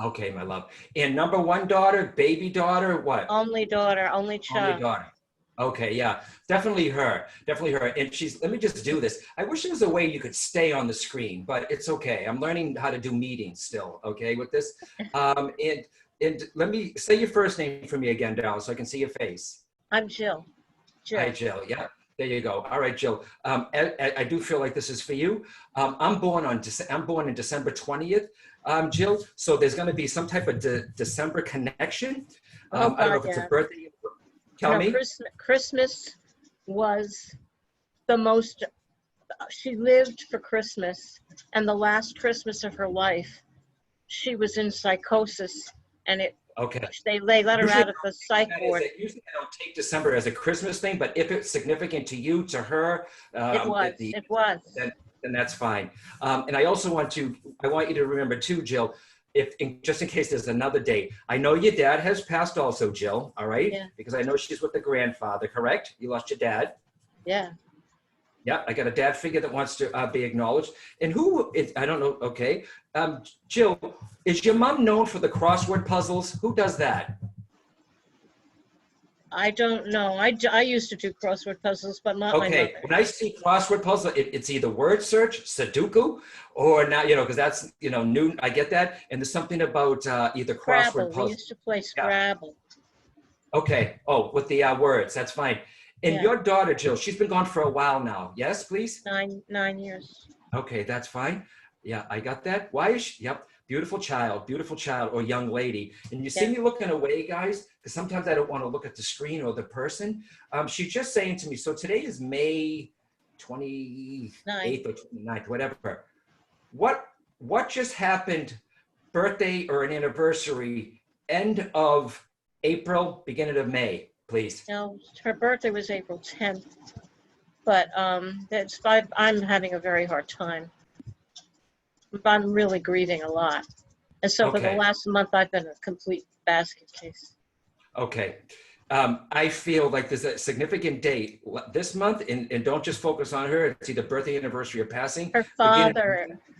Okay, my love. And number one daughter, baby daughter, what? Only daughter, only Only child. daughter. Okay, yeah, definitely her, definitely her. And she's, let me just do this. I wish there was a way you could stay on the screen, but it's okay. I'm learning how to do meetings still, okay, with this. And let me say your first name for me again, darling, so I can see your face. I'm Jill. Hi, Jill. Yeah, there you go. All right, Jill. I do feel like this is for you. I'm born in December 20th, Jill. So there's going to be some type of December connection. I don't know if it's a birthday. Tell me. Christmas was the most, she lived for Christmas, and the last Christmas of her life, she was in psychosis, and Okay. they let her out of the psych ward. Usually I don't take December as a Christmas thing, but if it's significant to you, to her, It was. then that's fine. And I also want you to remember too, Jill, just in case there's another date. I know your dad has passed also, Jill, all right? Yeah. Because I know she's with the grandfather, correct? You lost your dad. Yeah. Yeah, I got a dad figure that wants to be acknowledged. And I don't know, okay. Jill, is your mom known for the crossword puzzles? Who does that? I don't know. I used to do crossword puzzles, but not my Okay, mother. when I see crossword puzzle, it's either word search, Sudoku, or now, because that's, new, I get that. And there's something about either crossword Scrabble. puzzle. We used to play Scrabble. Yeah. Okay, with the words, that's fine. And Yeah. your daughter, Jill, she's been gone for a while now. Yes, please? 9 years. Okay, that's fine. Yeah, I got that. Why is she? Yep, beautiful child or young lady. And you see me looking away, guys, because sometimes I don't want to look at the screen or the person. She's just saying to me, so today is May 28th or 29th, whatever. What just happened, birthday or an anniversary, end of April, beginning of May, please? No, her birthday was April 10th, but I'm having a very hard time. I'm really grieving a lot. And so for the last month, I've been a complete basket case. Okay. I feel like there's a significant date this month, and don't just focus on her. It's either birthday, anniversary, or passing. Her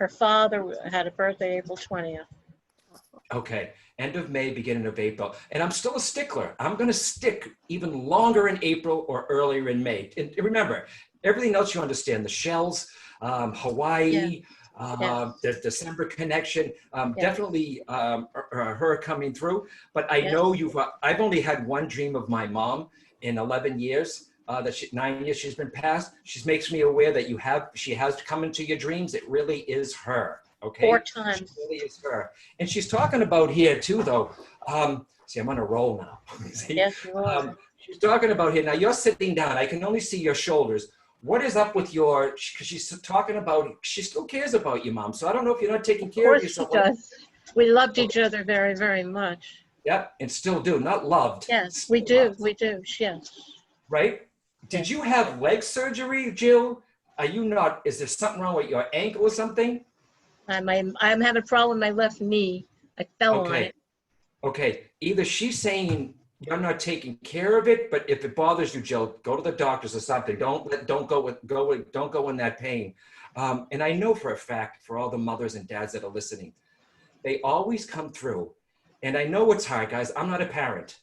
father had a birthday April 20th. Okay. End of May, beginning of April. And I'm still a stickler. I'm going to stick even longer in April or earlier in May. And remember, everything else you understand, the shells, Hawaii, the December connection, definitely her coming through. But I know I've only had one dream of my mom in 11 years. 9 years she's been passed. She makes me aware that she has come into your dreams. It really is her. Okay. 4 times. She really is her. And she's talking about here too, though. See, I'm on a roll now. See? Yes, you are. She's talking about here. Now you're sitting down. I can only see your shoulders. What is up with because she's talking about, she still cares about you, Mom. So I don't know if you're not taking care of yourself. Of course she does. We loved each other very, very much. Yep, and still do. Not loved. Yes, we do. Loved. We do. Yes. Right? Did you have leg surgery, Jill? Is there something wrong with your ankle or something? I'm having a problem with my left knee. I fell on it. Okay. Either she's saying you're not taking care of it, but if it bothers you, Jill, go to the doctors or something. Don't go in that pain. And I know for a fact, for all the mothers and dads that are listening, they always come through. And I know it's hard, guys. I'm not a parent.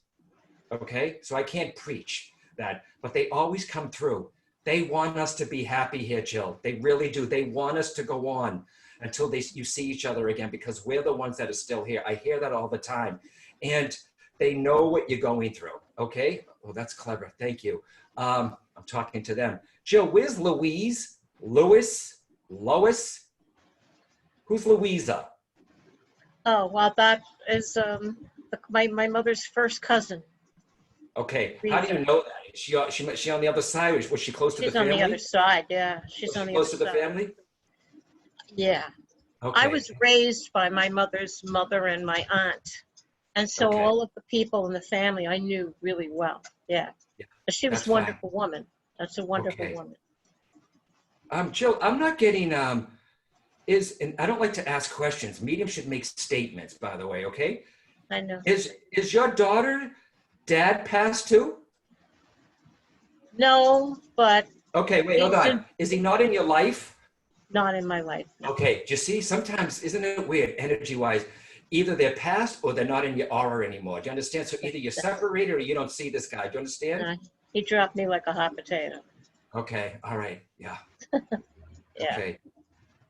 Okay. So I can't preach that, but they always come through. They want us to be happy here, Jill. They really do. They want us to go on until you see each other again, because we're the ones that are still here. I hear that all the time. And they know what you're going through, okay? Oh, that's clever, thank you. I'm talking to them. Jill, where's Louise? Lois? Who's Louisa? Oh, well, that is my mother's first cousin. Okay. How do you know that? Is she on the other side? Or was she close to the She's on family? the other side, yeah. She's Was on she the close other to the side. family? Yeah. Okay. I was raised by my mother's mother and my aunt. And so Okay. all of the people in the family I knew really well. Yeah. Yeah, But she was that's a fine. wonderful woman. That's a wonderful Okay. woman. Jill, I'm not getting, and I don't like to ask questions. Mediumship makes statements, by the way, okay? I know. Is your daughter, dad passed too? No, but Okay, wait, hold he's on. Is he not in your life? not in my life. No. Okay, do you see, sometimes, isn't it weird, energy-wise? Either they're past or they're not in your aura anymore. Do you understand? So either you're separated or you don't see this guy. Do you understand? He dropped me like a hot potato. Okay, all right, yeah. Yeah. Okay.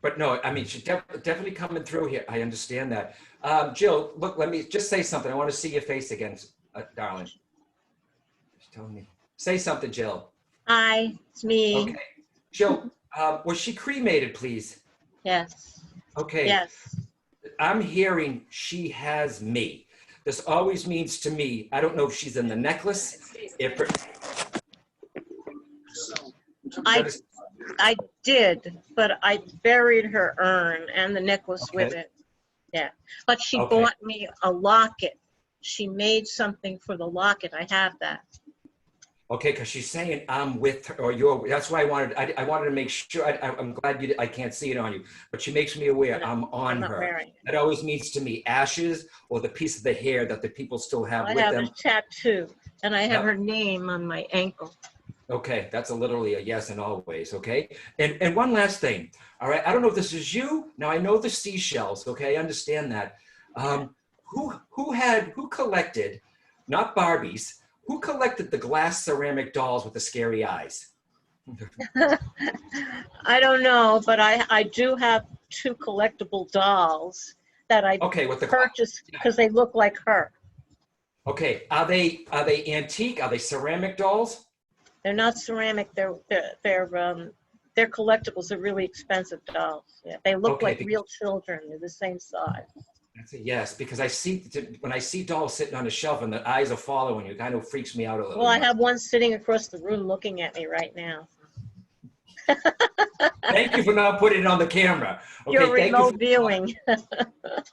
But no, I mean, she's definitely coming through here. I understand that. Jill, look, let me just say something. I want to see your face again, darling. Just tell me. Say something, Jill. Hi, it's me. Okay. Jill, was she cremated, please? Yes. Okay. Yes. I'm hearing she has me. This always means to me, I don't know if she's in the necklace. I did, but I buried her urn and the necklace with it. Yeah. But she bought me a locket. She made something for the locket. I have that. Okay, because she's saying I'm with her, or you're. That's why I wanted to make sure. I'm glad I can't see it on you, but she makes me aware I'm on her. That always means to me ashes or the piece of the hair that the people still have with them. I have a tattoo, and I have her name on my ankle. Okay, that's literally a yes and always. Okay, and one last thing. All right, I don't know if this is you. Now I know the seashells. Okay, I understand that. Who collected, not Barbies. Who collected the glass ceramic dolls with the scary eyes? I don't know, but I do have 2 collectible dolls that I purchased because they look like her. Okay, are they antique? Are they ceramic dolls? They're not ceramic. They're collectibles. They're really expensive dolls. Yeah, they look like real children. They're the same size. That's a yes, because when I see dolls sitting on a shelf and the eyes are following you, it kind of freaks me out a little. Well, I have one sitting across the room looking at me right now. Thank you for not putting it on the camera. Okay, You're remote viewing.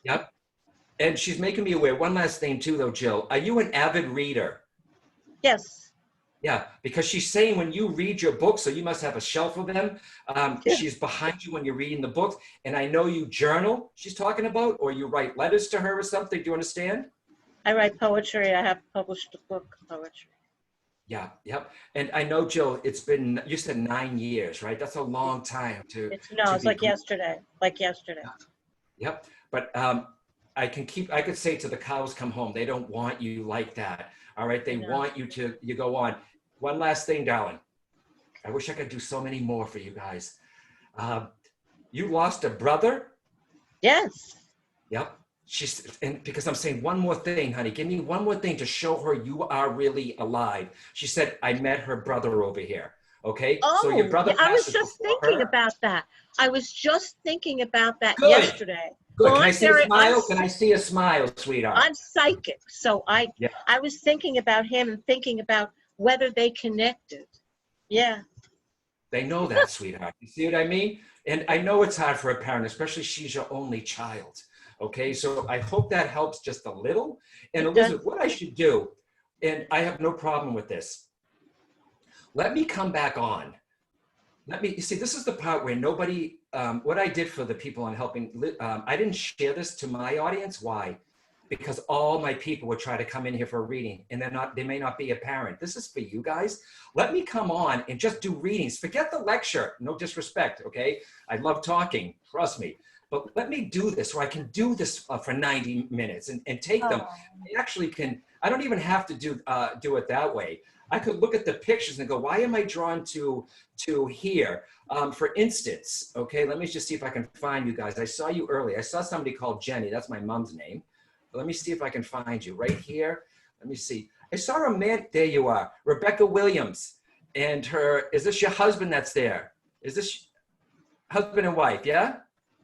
Yep. And she's making me aware. One last thing too, though, Jill. Are you an avid reader? Yes. Yeah, because she's saying when you read your books, so you must have a shelf of them. She's behind you when you're reading the books. And I know you journal, she's talking about, or you write letters to her or something. Do you understand? I write poetry. I have published a book of poetry. Yeah, yep. And I know, Jill, it's been, you said 9 years, right? That's a long time it's like yesterday. Like yesterday. Yep. But I could say to the cows come home, they don't want you like that. All right, they want you to go on. One last thing, darling. I wish I could do so many more for you guys. You lost a brother? Yes. Yep. And because I'm saying one more thing, honey, give me one more thing to show her you are really alive. She said, I met her brother over here. Okay. Oh, so your brother I was just thinking about that. I was just thinking about that yesterday. Good. Can I see a smile? Can I see a smile, sweetheart? I'm psychic, so I was thinking about him and thinking about whether they connected. Yeah. They know that, sweetheart. You see what I mean? And I know it's hard for a parent, especially she's your only child. Okay, so I hope that helps just a little. And Elizabeth, what I should do, and I have no problem with this, let me come back on. You see, this is the part where nobody, what I did for the people I'm helping, I didn't share this to my audience. Why? Because all my people would try to come in here for a reading and they may not be a parent. This is for you guys. Let me come on and just do readings. Forget the lecture, no disrespect, okay? I love talking, trust me. But let me do this where I can do this for 90 minutes and take them. I actually can, I don't even have to do it that way. I could look at the pictures and go, why am I drawn to here? For instance, okay, let me just see if I can find you guys. I saw you earlier. I saw somebody called Jenny. That's my mom's name. But let me see if I can find you right here. Let me see. I saw a man. There you are. Rebecca Williams. And is this your husband that's there? Is this husband and wife? Yeah?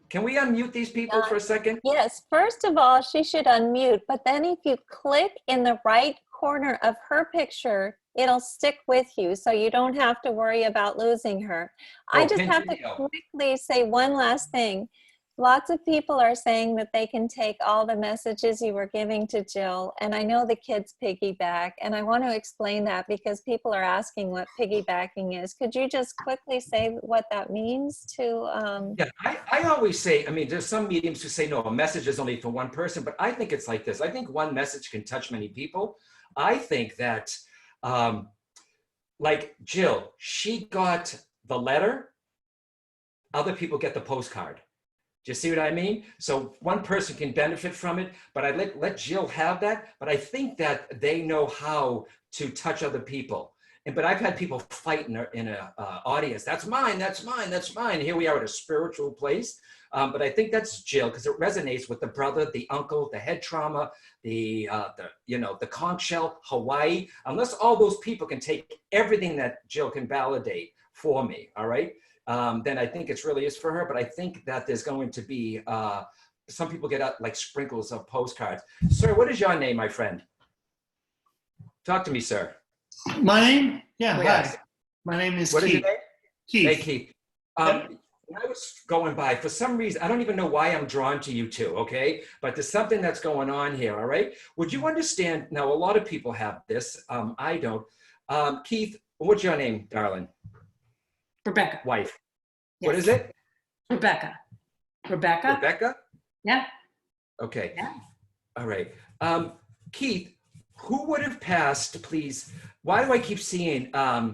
Can we unmute these people for a second? Yes. First of all, she should unmute. But then if you click in the right corner of her picture, it'll stick with you, so you don't have to worry about losing her. I Oh, just pin have to to Neil. quickly say one last thing. Lots of people are saying that they can take all the messages you were giving to Jill, and I know the kids piggyback, and I want to explain that because people are asking what piggybacking is. Could you just quickly say what that means to? Yeah, I always say, I mean, there's some mediums who say, no, a message is only for one person, but I think it's like this. I think one message can touch many people. I think that, like Jill, she got the letter, other people get the postcard. Do you see what I mean? So one person can benefit from it, but I let Jill have that. But I think that they know how to touch other people. But I've had people fight in a audience. That's mine. That's mine. That's mine. Here we are at a spiritual place. But I think that's Jill because it resonates with the brother, the uncle, the head trauma, the conch shell, Hawaii. Unless all those people can take everything that Jill can validate for me. All right. Then I think it really is for her. But I think that there's going to be some people get out like sprinkles of postcards. Sir, what is your name, my friend? Talk to me, sir. My name? Yeah, Yes. hi. My name is What is your Keith. name? Keith. Hey, Keith. When I was going by, for some reason, I don't even know why I'm drawn to you two, okay? But there's something that's going on here, all right? Would you understand? Now, a lot of people have this. I don't. Keith, what's your name, darling? Rebecca. Wife. Yes. What is it? Rebecca. Rebecca? Rebecca? Yeah. Okay. Yeah. All right. Keith, who would have passed, please? Why do I keep seeing the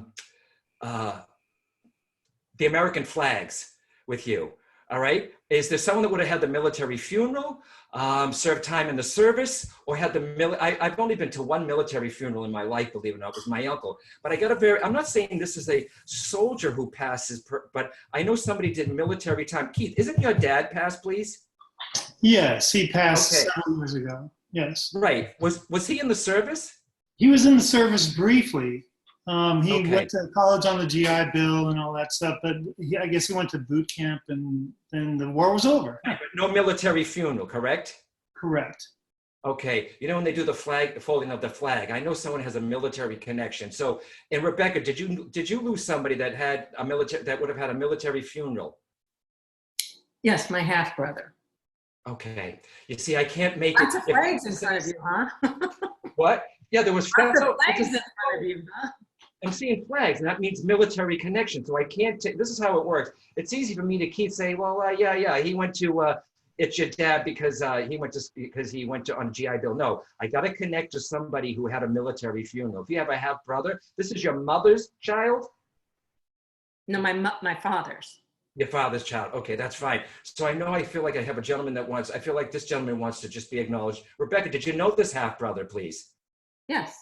American flags with you? All right. Is there someone that would have had the military funeral, served time in the service, or had the I've only been to one military funeral in my life, believe it or not. It was my uncle. But I got I'm not saying this is a soldier who passes, but I know somebody did military time. Keith, isn't your dad passed, please? Yes, he passed Okay. several years ago. Yes. Right. Was he in the service? He was in the service briefly. He Okay. went to college on the GI Bill and all that stuff, but I guess he went to boot camp and then the war was over. But no military funeral, correct? Correct. Okay. You know, when they do the flag, the folding of the flag, I know someone has a military connection. So, and Rebecca, did you lose somebody that had a military, that would have had a military funeral? Yes, my half brother. Okay. You see, I can't make Lots it. of flags in front of you, huh? What? Yeah, there was Lots flags. of flags in front of you, huh? I'm seeing flags, and that means military connection. So I can't take, this is how it works. It's easy for me to keep saying, well, yeah, he went to, it's your dad because he went to on GI Bill. No, I got to connect to somebody who had a military funeral. If you have a half brother, this is your mother's child? No, my father's. Your father's child. Okay, that's fine. So I feel like I have a gentleman I feel like this gentleman wants to just be acknowledged. Rebecca, did you know this half brother, please? Yes.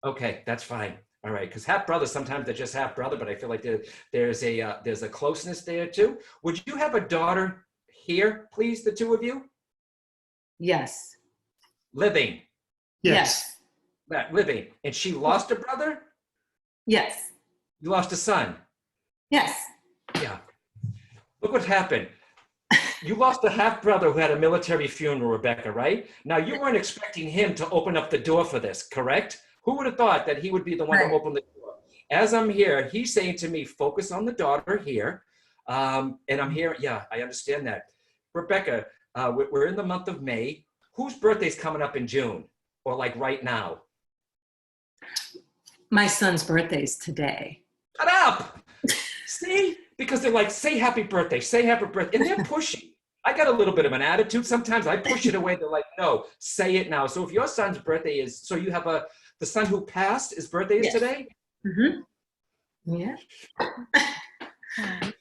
Okay, that's fine. All right, because half brothers, sometimes they're just half brother, but I feel like there's a closeness there too. Would you have a daughter here, please, the two of you? Yes. Living. Yes. Living. And she lost a brother? Yes. You lost a son? Yes. Yeah. Look what happened. You lost a half brother who had a military funeral, Rebecca, right? Now, you weren't expecting him to open up the door for this, correct? Who would have thought that he would be the one Right. to open the door? As I'm here, he's saying to me, focus on the daughter here. And I'm here. Yeah, I understand that. Rebecca, we're in the month of May. Whose birthday's coming up in June? Or like right now? My son's birthday's today. Shut up! See? Because they're like, say happy birthday, say happy birthday. And they're pushy. I got a little bit of an attitude. Sometimes I push it away. They're like, no, say it now. So if your son's birthday is, so you have the son who passed, his birthday is Yes. today? Mm-hmm. Yeah.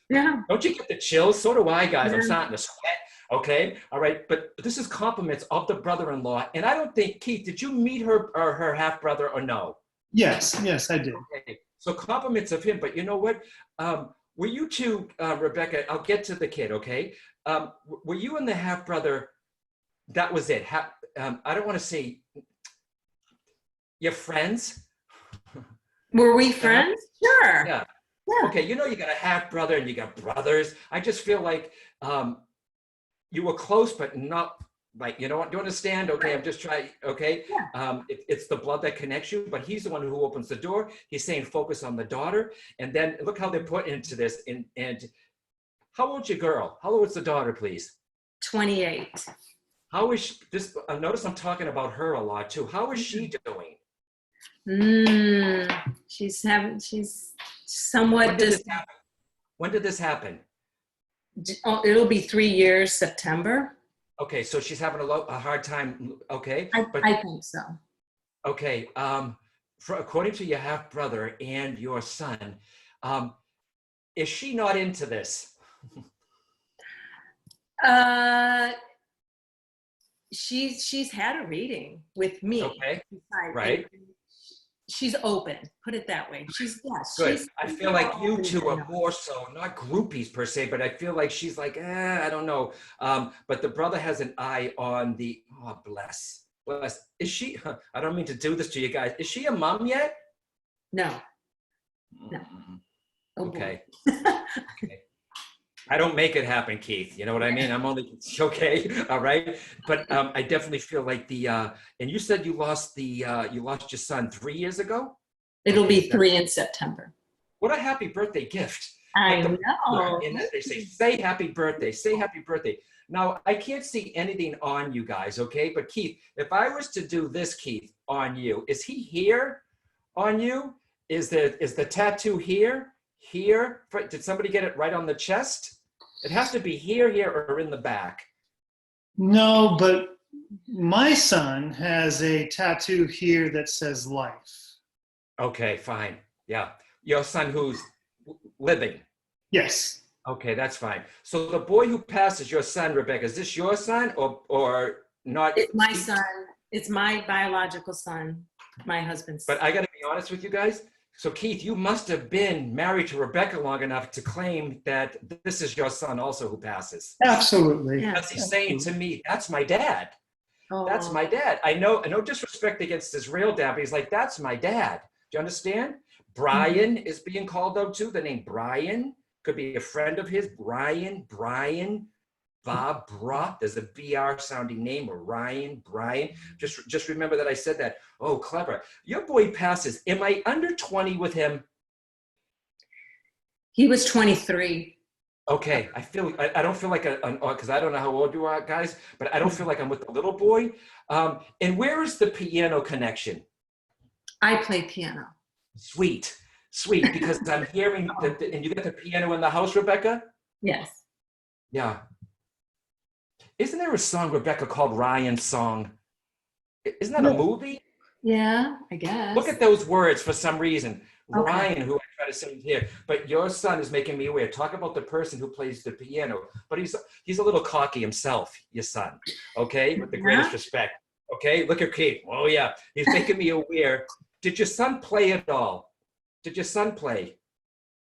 Yeah. Don't you get the chills? So do I, guys. I'm Yeah. starting to sweat. Okay. All right. But this is compliments of the brother-in-law. And I don't think, Keith, did you meet her or her half-brother or no? Yes, I did. Okay. So compliments of him. But you know what? Were you two, Rebecca, I'll get to the kid, okay? Were you and the half-brother, that was it? I don't want to say, you're friends? Were we friends? Sure. Yeah. Yeah. Okay, you know you got a half-brother and you got brothers. I just feel like you were close, but not Like, you know what, do you understand? Okay, I'm just trying, okay? Yeah. It's the blood that connects you, but he's the one who opens the door. He's saying focus on the daughter. And then look how they're put into this. And how old's your girl? How old's the daughter, please? 28. How is she, this, notice I'm talking about her a lot too. How is she doing? She's somewhat When did this happen? Oh, it'll be 3 years, September. Okay, so she's having a hard time. Okay, I think so. Okay, according to your half brother and your son, is she not into this? She's had a reading with me. Okay, right. She's open. Put it that way. Good. I feel like you two are more so, not groupies per se, but I feel like she's like, I don't know. But the brother has an eye on the, oh, bless. Is she, I don't mean to do this to you guys. Is she a mom yet? No. Oh, okay. Okay. I don't make it happen, Keith. You know what I mean? I'm only, okay, all right. But I definitely feel like and you said you lost your son 3 years ago? It'll be 3 in September. What a happy birthday gift. I know. And they say happy birthday, say happy birthday. Now, I can't see anything on you guys, okay? But Keith, if I was to do this, Keith, on you, is he here on you? Is the tattoo here? Here? Did somebody get it right on the chest? It has to be here, or in the back. No, but my son has a tattoo here that says life. Okay, fine. Yeah. Your son who's living. Yes. Okay, that's fine. So the boy who passed is your son, Rebecca. Is this your son or not? It's my son. It's my biological son, my husband's son. But I got to be honest with you guys. So Keith, you must have been married to Rebecca long enough to claim that this is your son also who passes. Absolutely. Yeah. Because he's saying to me, that's my dad. Oh. That's my dad. I know, no disrespect against his real dad, but he's like, that's my dad. Do you understand? Brian is being called out too. The name Brian could be a friend of his. Brian, Barbara. There's a BR sounding name, or Ryan, Brian. Just remember that I said that. Oh, clever. Your boy passes. Am I under 20 with him? He was 23. Okay, I don't feel like because I don't know how old you are, guys, but I don't feel like I'm with the little boy. And where is the piano connection? I play piano. Sweet, because I'm hearing and you got the piano in the house, Rebecca? Yes. Yeah. Isn't there a song, Rebecca, called Ryan's Song? Isn't that a movie? Yeah, I guess. Look at those words for some reason. Okay. Ryan, who I try to sing here, but your son is making me aware. Talk about the person who plays the piano, but he's a little cocky himself, your son, okay? With the greatest respect, okay? Look at Keith. Oh, yeah. He's making me aware. Did your son play at all? Did your son play?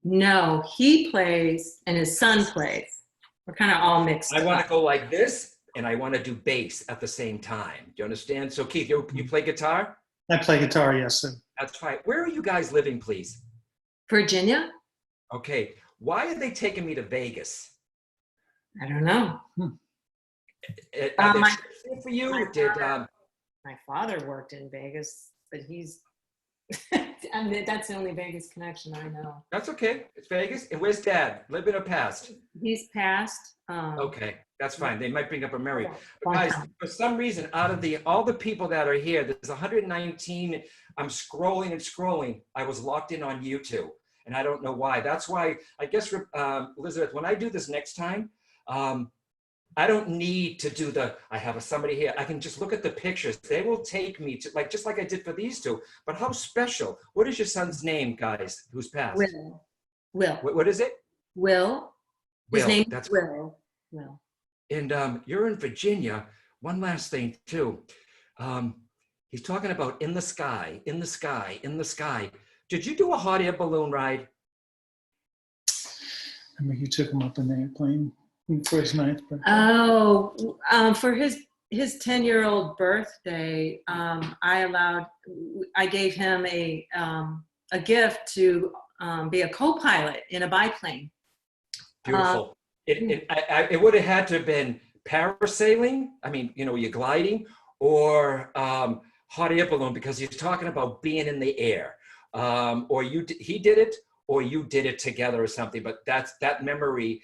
No, he plays and his son plays. We're kind of all mixed I want up. to go like this, and I want to do bass at the same time. Do you understand? So, Keith, you play guitar? I play guitar, yes, sir. That's fine. Where are you guys living, please? Virginia? Okay. Why are they taking me to Vegas? I don't know. Are they trips for you? My father worked in Vegas, but he's I mean, that's the only Vegas connection I know. That's okay. It's Vegas. And where's Dad? Living or passed? He's passed. Okay, that's fine. They might bring up a Mary. But guys, for some reason, out of all the people that are here, there's 119. I'm scrolling and scrolling. I was locked in on YouTube, and I don't know why. That's why I guess, Elizabeth, when I do this next time, I don't need to do I have somebody here. I can just look at the pictures. They will take me to, just like I did for these two. But how special. What is your son's name, guys, who's passed? Will. What is it? Will. His name is Will. And you're in Virginia. One last thing, too. He's talking about in the sky, in the sky, in the sky. Did you do a hot air balloon ride? I mean, you took him up in the airplane for his 9th birthday. Oh, for his 10-year-old birthday, I gave him a gift to be a co-pilot in a biplane. Beautiful. It would have had to have been parasailing, I mean, you know, you're gliding, or hot air balloon, because he's talking about being in the air. Or he did it, or you did it together or something, but that memory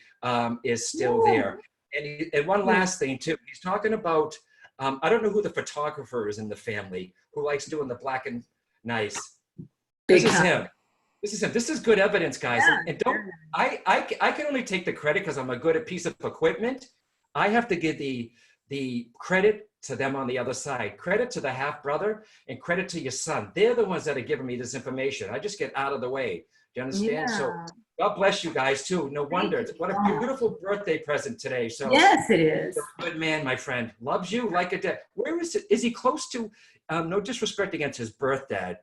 is still there. And one last thing too, he's talking about, I don't know who the photographer is in the family who likes doing the black and nice. This is him. This is him. This is good evidence, guys. Yeah, and don't, I can only take the credit because I'm a good piece of equipment. I have to give the credit to them on the other side. Credit to the half brother and credit to your son. They're the ones that are giving me this information. I just get out of the way. Do you understand? Yeah. So God bless you guys too. No wonder. What a beautiful birthday present today. So Yes, it is. good man, my friend. Loves you like a dad. Where is it? Is he close to, no disrespect against his birth dad,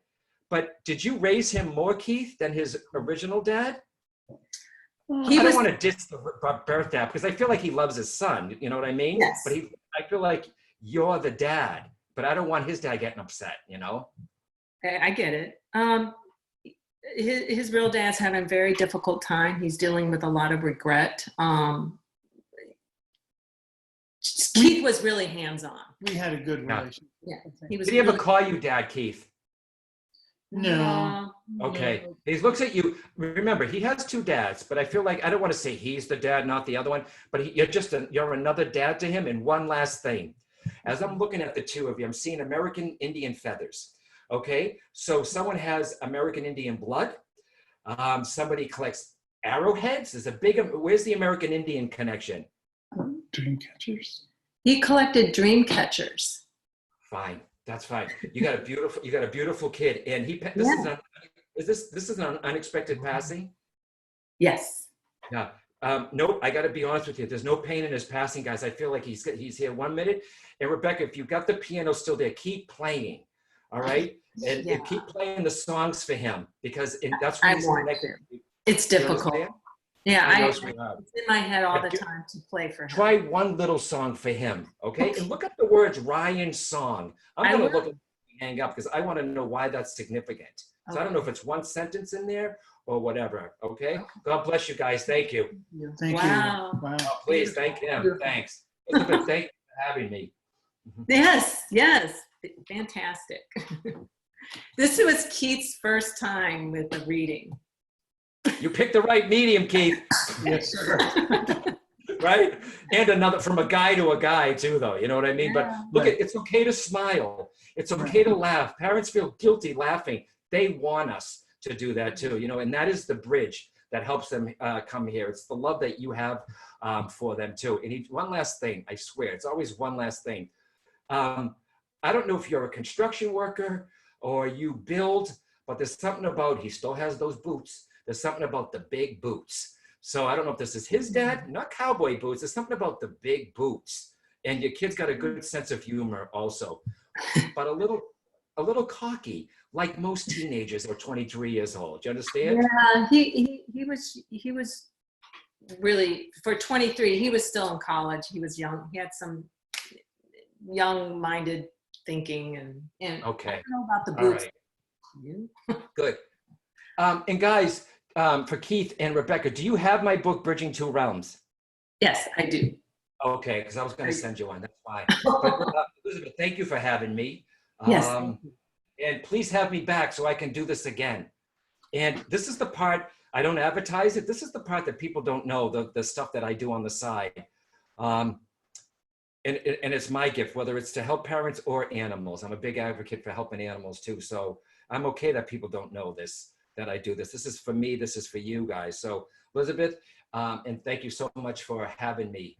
but did you raise him more, Keith, than his original dad? I don't want to diss the birth dad because I feel like he loves his son. You know what I mean? Yes. But I feel like you're the dad, but I don't want his dad getting upset, you know? Okay, I get it. His real dad's having a very difficult time. He's dealing with a lot of regret. Keith was really hands-on. We had a good relationship. Yeah, he was. Did he ever really- call you dad, Keith? No. Okay. No. He looks at you. Remember, he has two dads, but I feel like I don't want to say he's the dad, not the other one, but you're another dad to him. And one last thing, as I'm looking at the two of you, I'm seeing American Indian feathers. Okay. So someone has American Indian blood. Somebody collects arrowheads. There's a big, where's the American Indian connection? Dream catchers. He collected dream catchers. Fine. That's fine. You got a beautiful kid. And this is an unexpected passing? Yes. Yeah. Nope, I got to be honest with you. There's no pain in his passing, guys. I feel like he's here 1 minute. And Rebecca, if you've got the piano still there, keep playing. All right? And keep playing the songs for him because that's what he's connected. It's difficult. Yeah, it's in my head all the Yeah, time to play for him. Try one little song for him, okay? And look up the words Ryan's song. I'm going to look at hang up because I want to know why that's significant. So I don't know if it's one sentence in there or whatever, okay? God bless you guys. Thank you. Thank you. Wow. Oh, please, thank him. Thanks. Elizabeth, thank you for having me. Yes, fantastic. This was Keith's first time with the reading. You picked the right medium, Keith. Yes, sir. Right? And another from a guy to a guy too, though. You know what I mean? But look, it's okay to smile. It's okay to laugh. Parents feel guilty laughing. They want us to do that too, you know, and that is the bridge that helps them come here. It's the love that you have for them too. And one last thing, I swear, it's always one last thing. I don't know if you're a construction worker or you build, but there's something about, he still has those boots. There's something about the big boots. So I don't know if this is his dad, not cowboy boots. There's something about the big boots. And your kid's got a good sense of humor also, but a little cocky, like most teenagers are 23 years old. Do you understand? Yeah, he was really, for 23, he was still in college. He was young. He had some young-minded thinking and Okay. I don't know about the boots. All right. Good. And guys, for Keith and Rebecca, do you have my book, Bridging Two Realms? Yes, I do. Okay, because I was going to send you one. That's fine. But, Elizabeth, thank you for having me. Yes. And please have me back so I can do this again. And this is the part, I don't advertise it. This is the part that people don't know, the stuff that I do on the side. And it's my gift, whether it's to help parents or animals. I'm a big advocate for helping animals too. So I'm okay that people don't know this, that I do this. This is for me. This is for you guys. So Elizabeth, and thank you so much for having me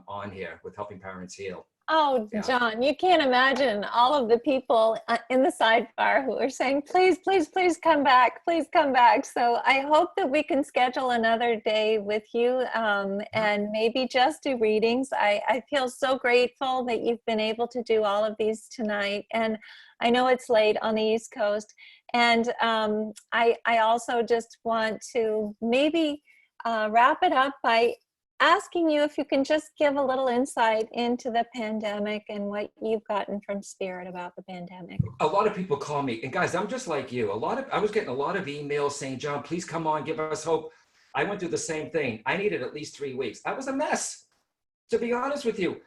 on here with Helping Parents Heal. Oh, John, you can't imagine all of the people in the sidebar who are saying, please, please, please come back. Please come back. So I hope that we can schedule another day with you and maybe just do readings. I feel so grateful that you've been able to do all of these tonight. And I know it's late on the East Coast. And I also just want to maybe wrap it up by asking you if you can just give a little insight into the pandemic and what you've gotten from Spirit about the pandemic. A lot of people call me, and guys, I'm just like you. I was getting a lot of emails saying, John, please come on, give us hope. I went through the same thing. I needed at least 3 weeks. I was a mess. to be honest with you,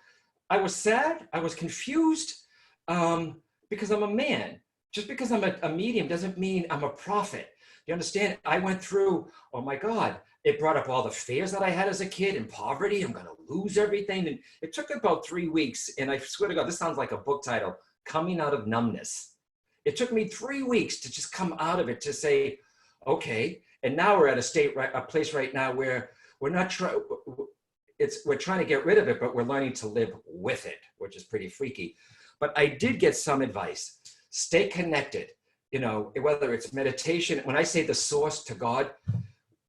I was sad. I was confused because I'm a man. Just because I'm a medium doesn't mean I'm a prophet. You understand? I went through, oh my God, it brought up all the fears that I had as a kid and poverty. I'm going to lose everything. And it took about 3 weeks. And I swear to God, this sounds like a book title, Coming Out of Numbness. It took me 3 weeks to just come out of it, to say, okay. And now we're at a place right now where we're not trying, we're trying to get rid of it, but we're learning to live with it, which is pretty freaky. But I did get some advice. Stay connected, you know, whether it's meditation. When I say the source, to God,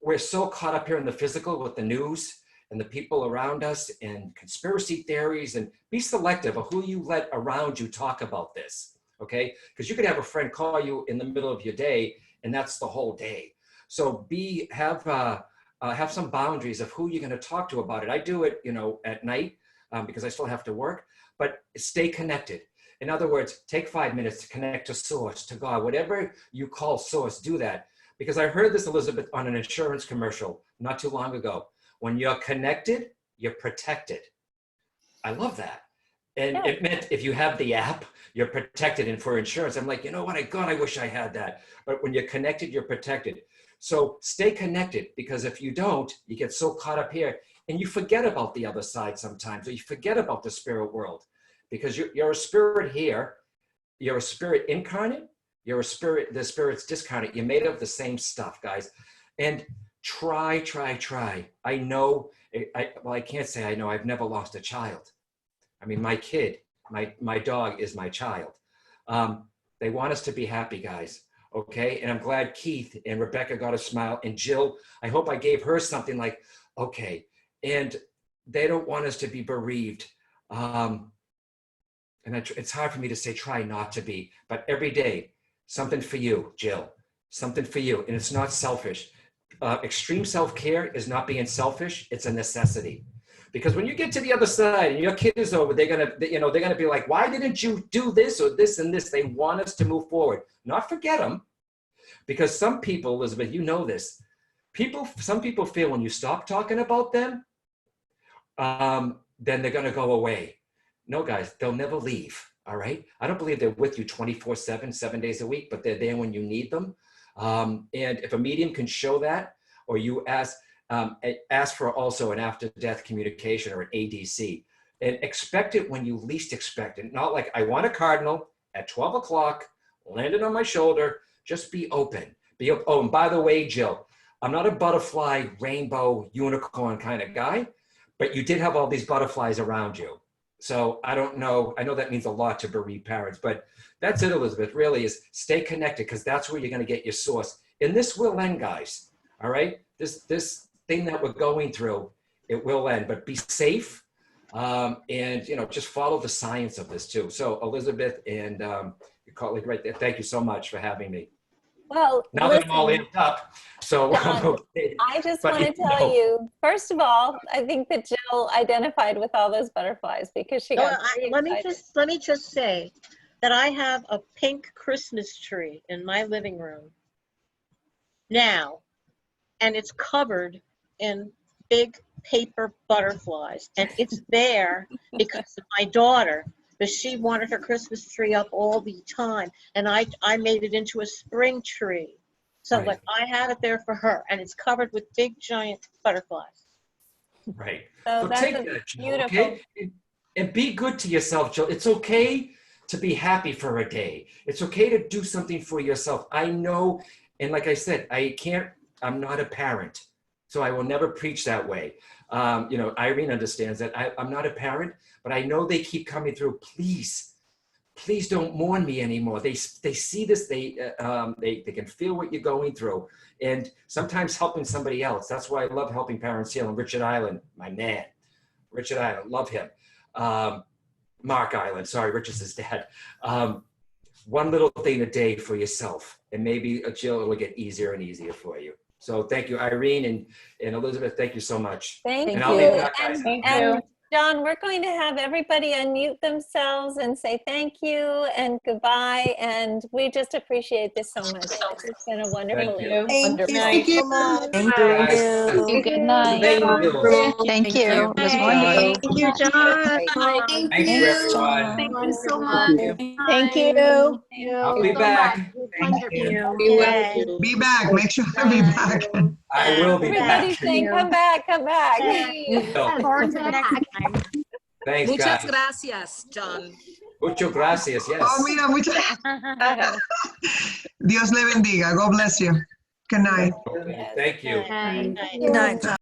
we're so caught up here in the physical with the news and the people around us and conspiracy theories, and be selective of who you let around you talk about this, okay? Because you could have a friend call you in the middle of your day and that's the whole day. So have some boundaries of who you're going to talk to about it. I do it, you know, at night because I still have to work, but stay connected. In other words, take 5 minutes to connect to source, to God, whatever you call source, do that. Because I heard this, Elizabeth, on an insurance commercial not too long ago. When you're connected, you're protected. I love that. And it meant if you have the app, you're protected. And for insurance, I'm like, you know what? God, I wish I had that. But when you're connected, you're protected. So stay connected, because if you don't, you get so caught up here and you forget about the other side sometimes, or you forget about the spirit world, because you're a spirit here. You're a spirit incarnate. You're a spirit, the spirit's discarnate. You're made of the same stuff, guys. And try. I know, well, I can't say I know, I've never lost a child. I mean, my kid, my dog is my child. They want us to be happy, guys. Okay. And I'm glad Keith and Rebecca got a smile, and Jill, I hope I gave her something like, okay. And they don't want us to be bereaved. And it's hard for me to say, try not to be, but every day, something for you, Jill, something for you. And it's not selfish. Extreme self-care is not being selfish. It's a necessity. Because when you get to the other side and your kid is over, they're gonna be like, why didn't you do this or this and this? They want us to move forward, not forget them. Because some people, Elizabeth, you know this, some people feel when you stop talking about them, then they're gonna go away. No, guys, they'll never leave, all right? I don't believe they're with you 24/7, 7 days a week, but they're there when you need them. And if a medium can show that, or you ask for also an after-death communication or an ADC, and expect it when you least expect it. Not like, I want a cardinal at 12 o'clock, landed on my shoulder. Just be open. Oh, and by the way, Jill, I'm not a butterfly, rainbow, unicorn kind of guy, but you did have all these butterflies around you. So I don't know. I know that means a lot to bereaved parents, but that's it, Elizabeth, really, is stay connected, because that's where you're going to get your source. And this will end, guys. All right? This thing that we're going through, it will end, but be safe. And, you know, just follow the science of this too. So Elizabeth and your colleague right there, thank you so much for having me. Well, now listen, that I'm all amped up, so okay. I just want to tell you, first of all, I think that Jill identified with all those butterflies because she got very excited. Let me just say that I have a pink Christmas tree in my living room now, and it's covered in big paper butterflies, and it's there because of my daughter, because she wanted her Christmas tree up all the time, and I made it into a spring tree. So Right. like I have it there for her, and it's covered with big giant butterflies. Right. So that's take a that, Jill, beautiful. okay? And be good to yourself, Jill. It's okay to be happy for a day. It's okay to do something for yourself. I know, and like I said, I'm not a parent, so I will never preach that way. You know, Irene understands that. I'm not a parent, but I know they keep coming through. Please don't mourn me anymore. They see this, they can feel what you're going through. And sometimes helping somebody else. That's why I love helping parents heal. And Richard Island, my man. Richard Island, love him. Mark Island, sorry, Richard's his dad. One little thing a day for yourself. And maybe, Jill, it'll get easier and easier for you. So thank you, Irene and Elizabeth, thank you so much. Thank And you. I'll be back, guys. And John, we're going to have everybody unmute themselves and say thank you and goodbye. And we just appreciate this so much. It's been a wonderful Thank you. evening. Thank you Night. so much. Thank Guys, you. Good night. Thank you. Thank you. It was wonderful. Thank you, John. Thank Thank you, everyone. Thank you so Thank much. you. Thank you. I'll be back. Thank you. Be back. Make sure to be back. I will be Everybody's back. saying, come back, come back. Thanks, Muchas guys. gracias, John. Muchas gracias. Yes. Oh, mira, muchas. Dios le bendiga. God bless you. Good night. Okay, thank you. Good Good night, John.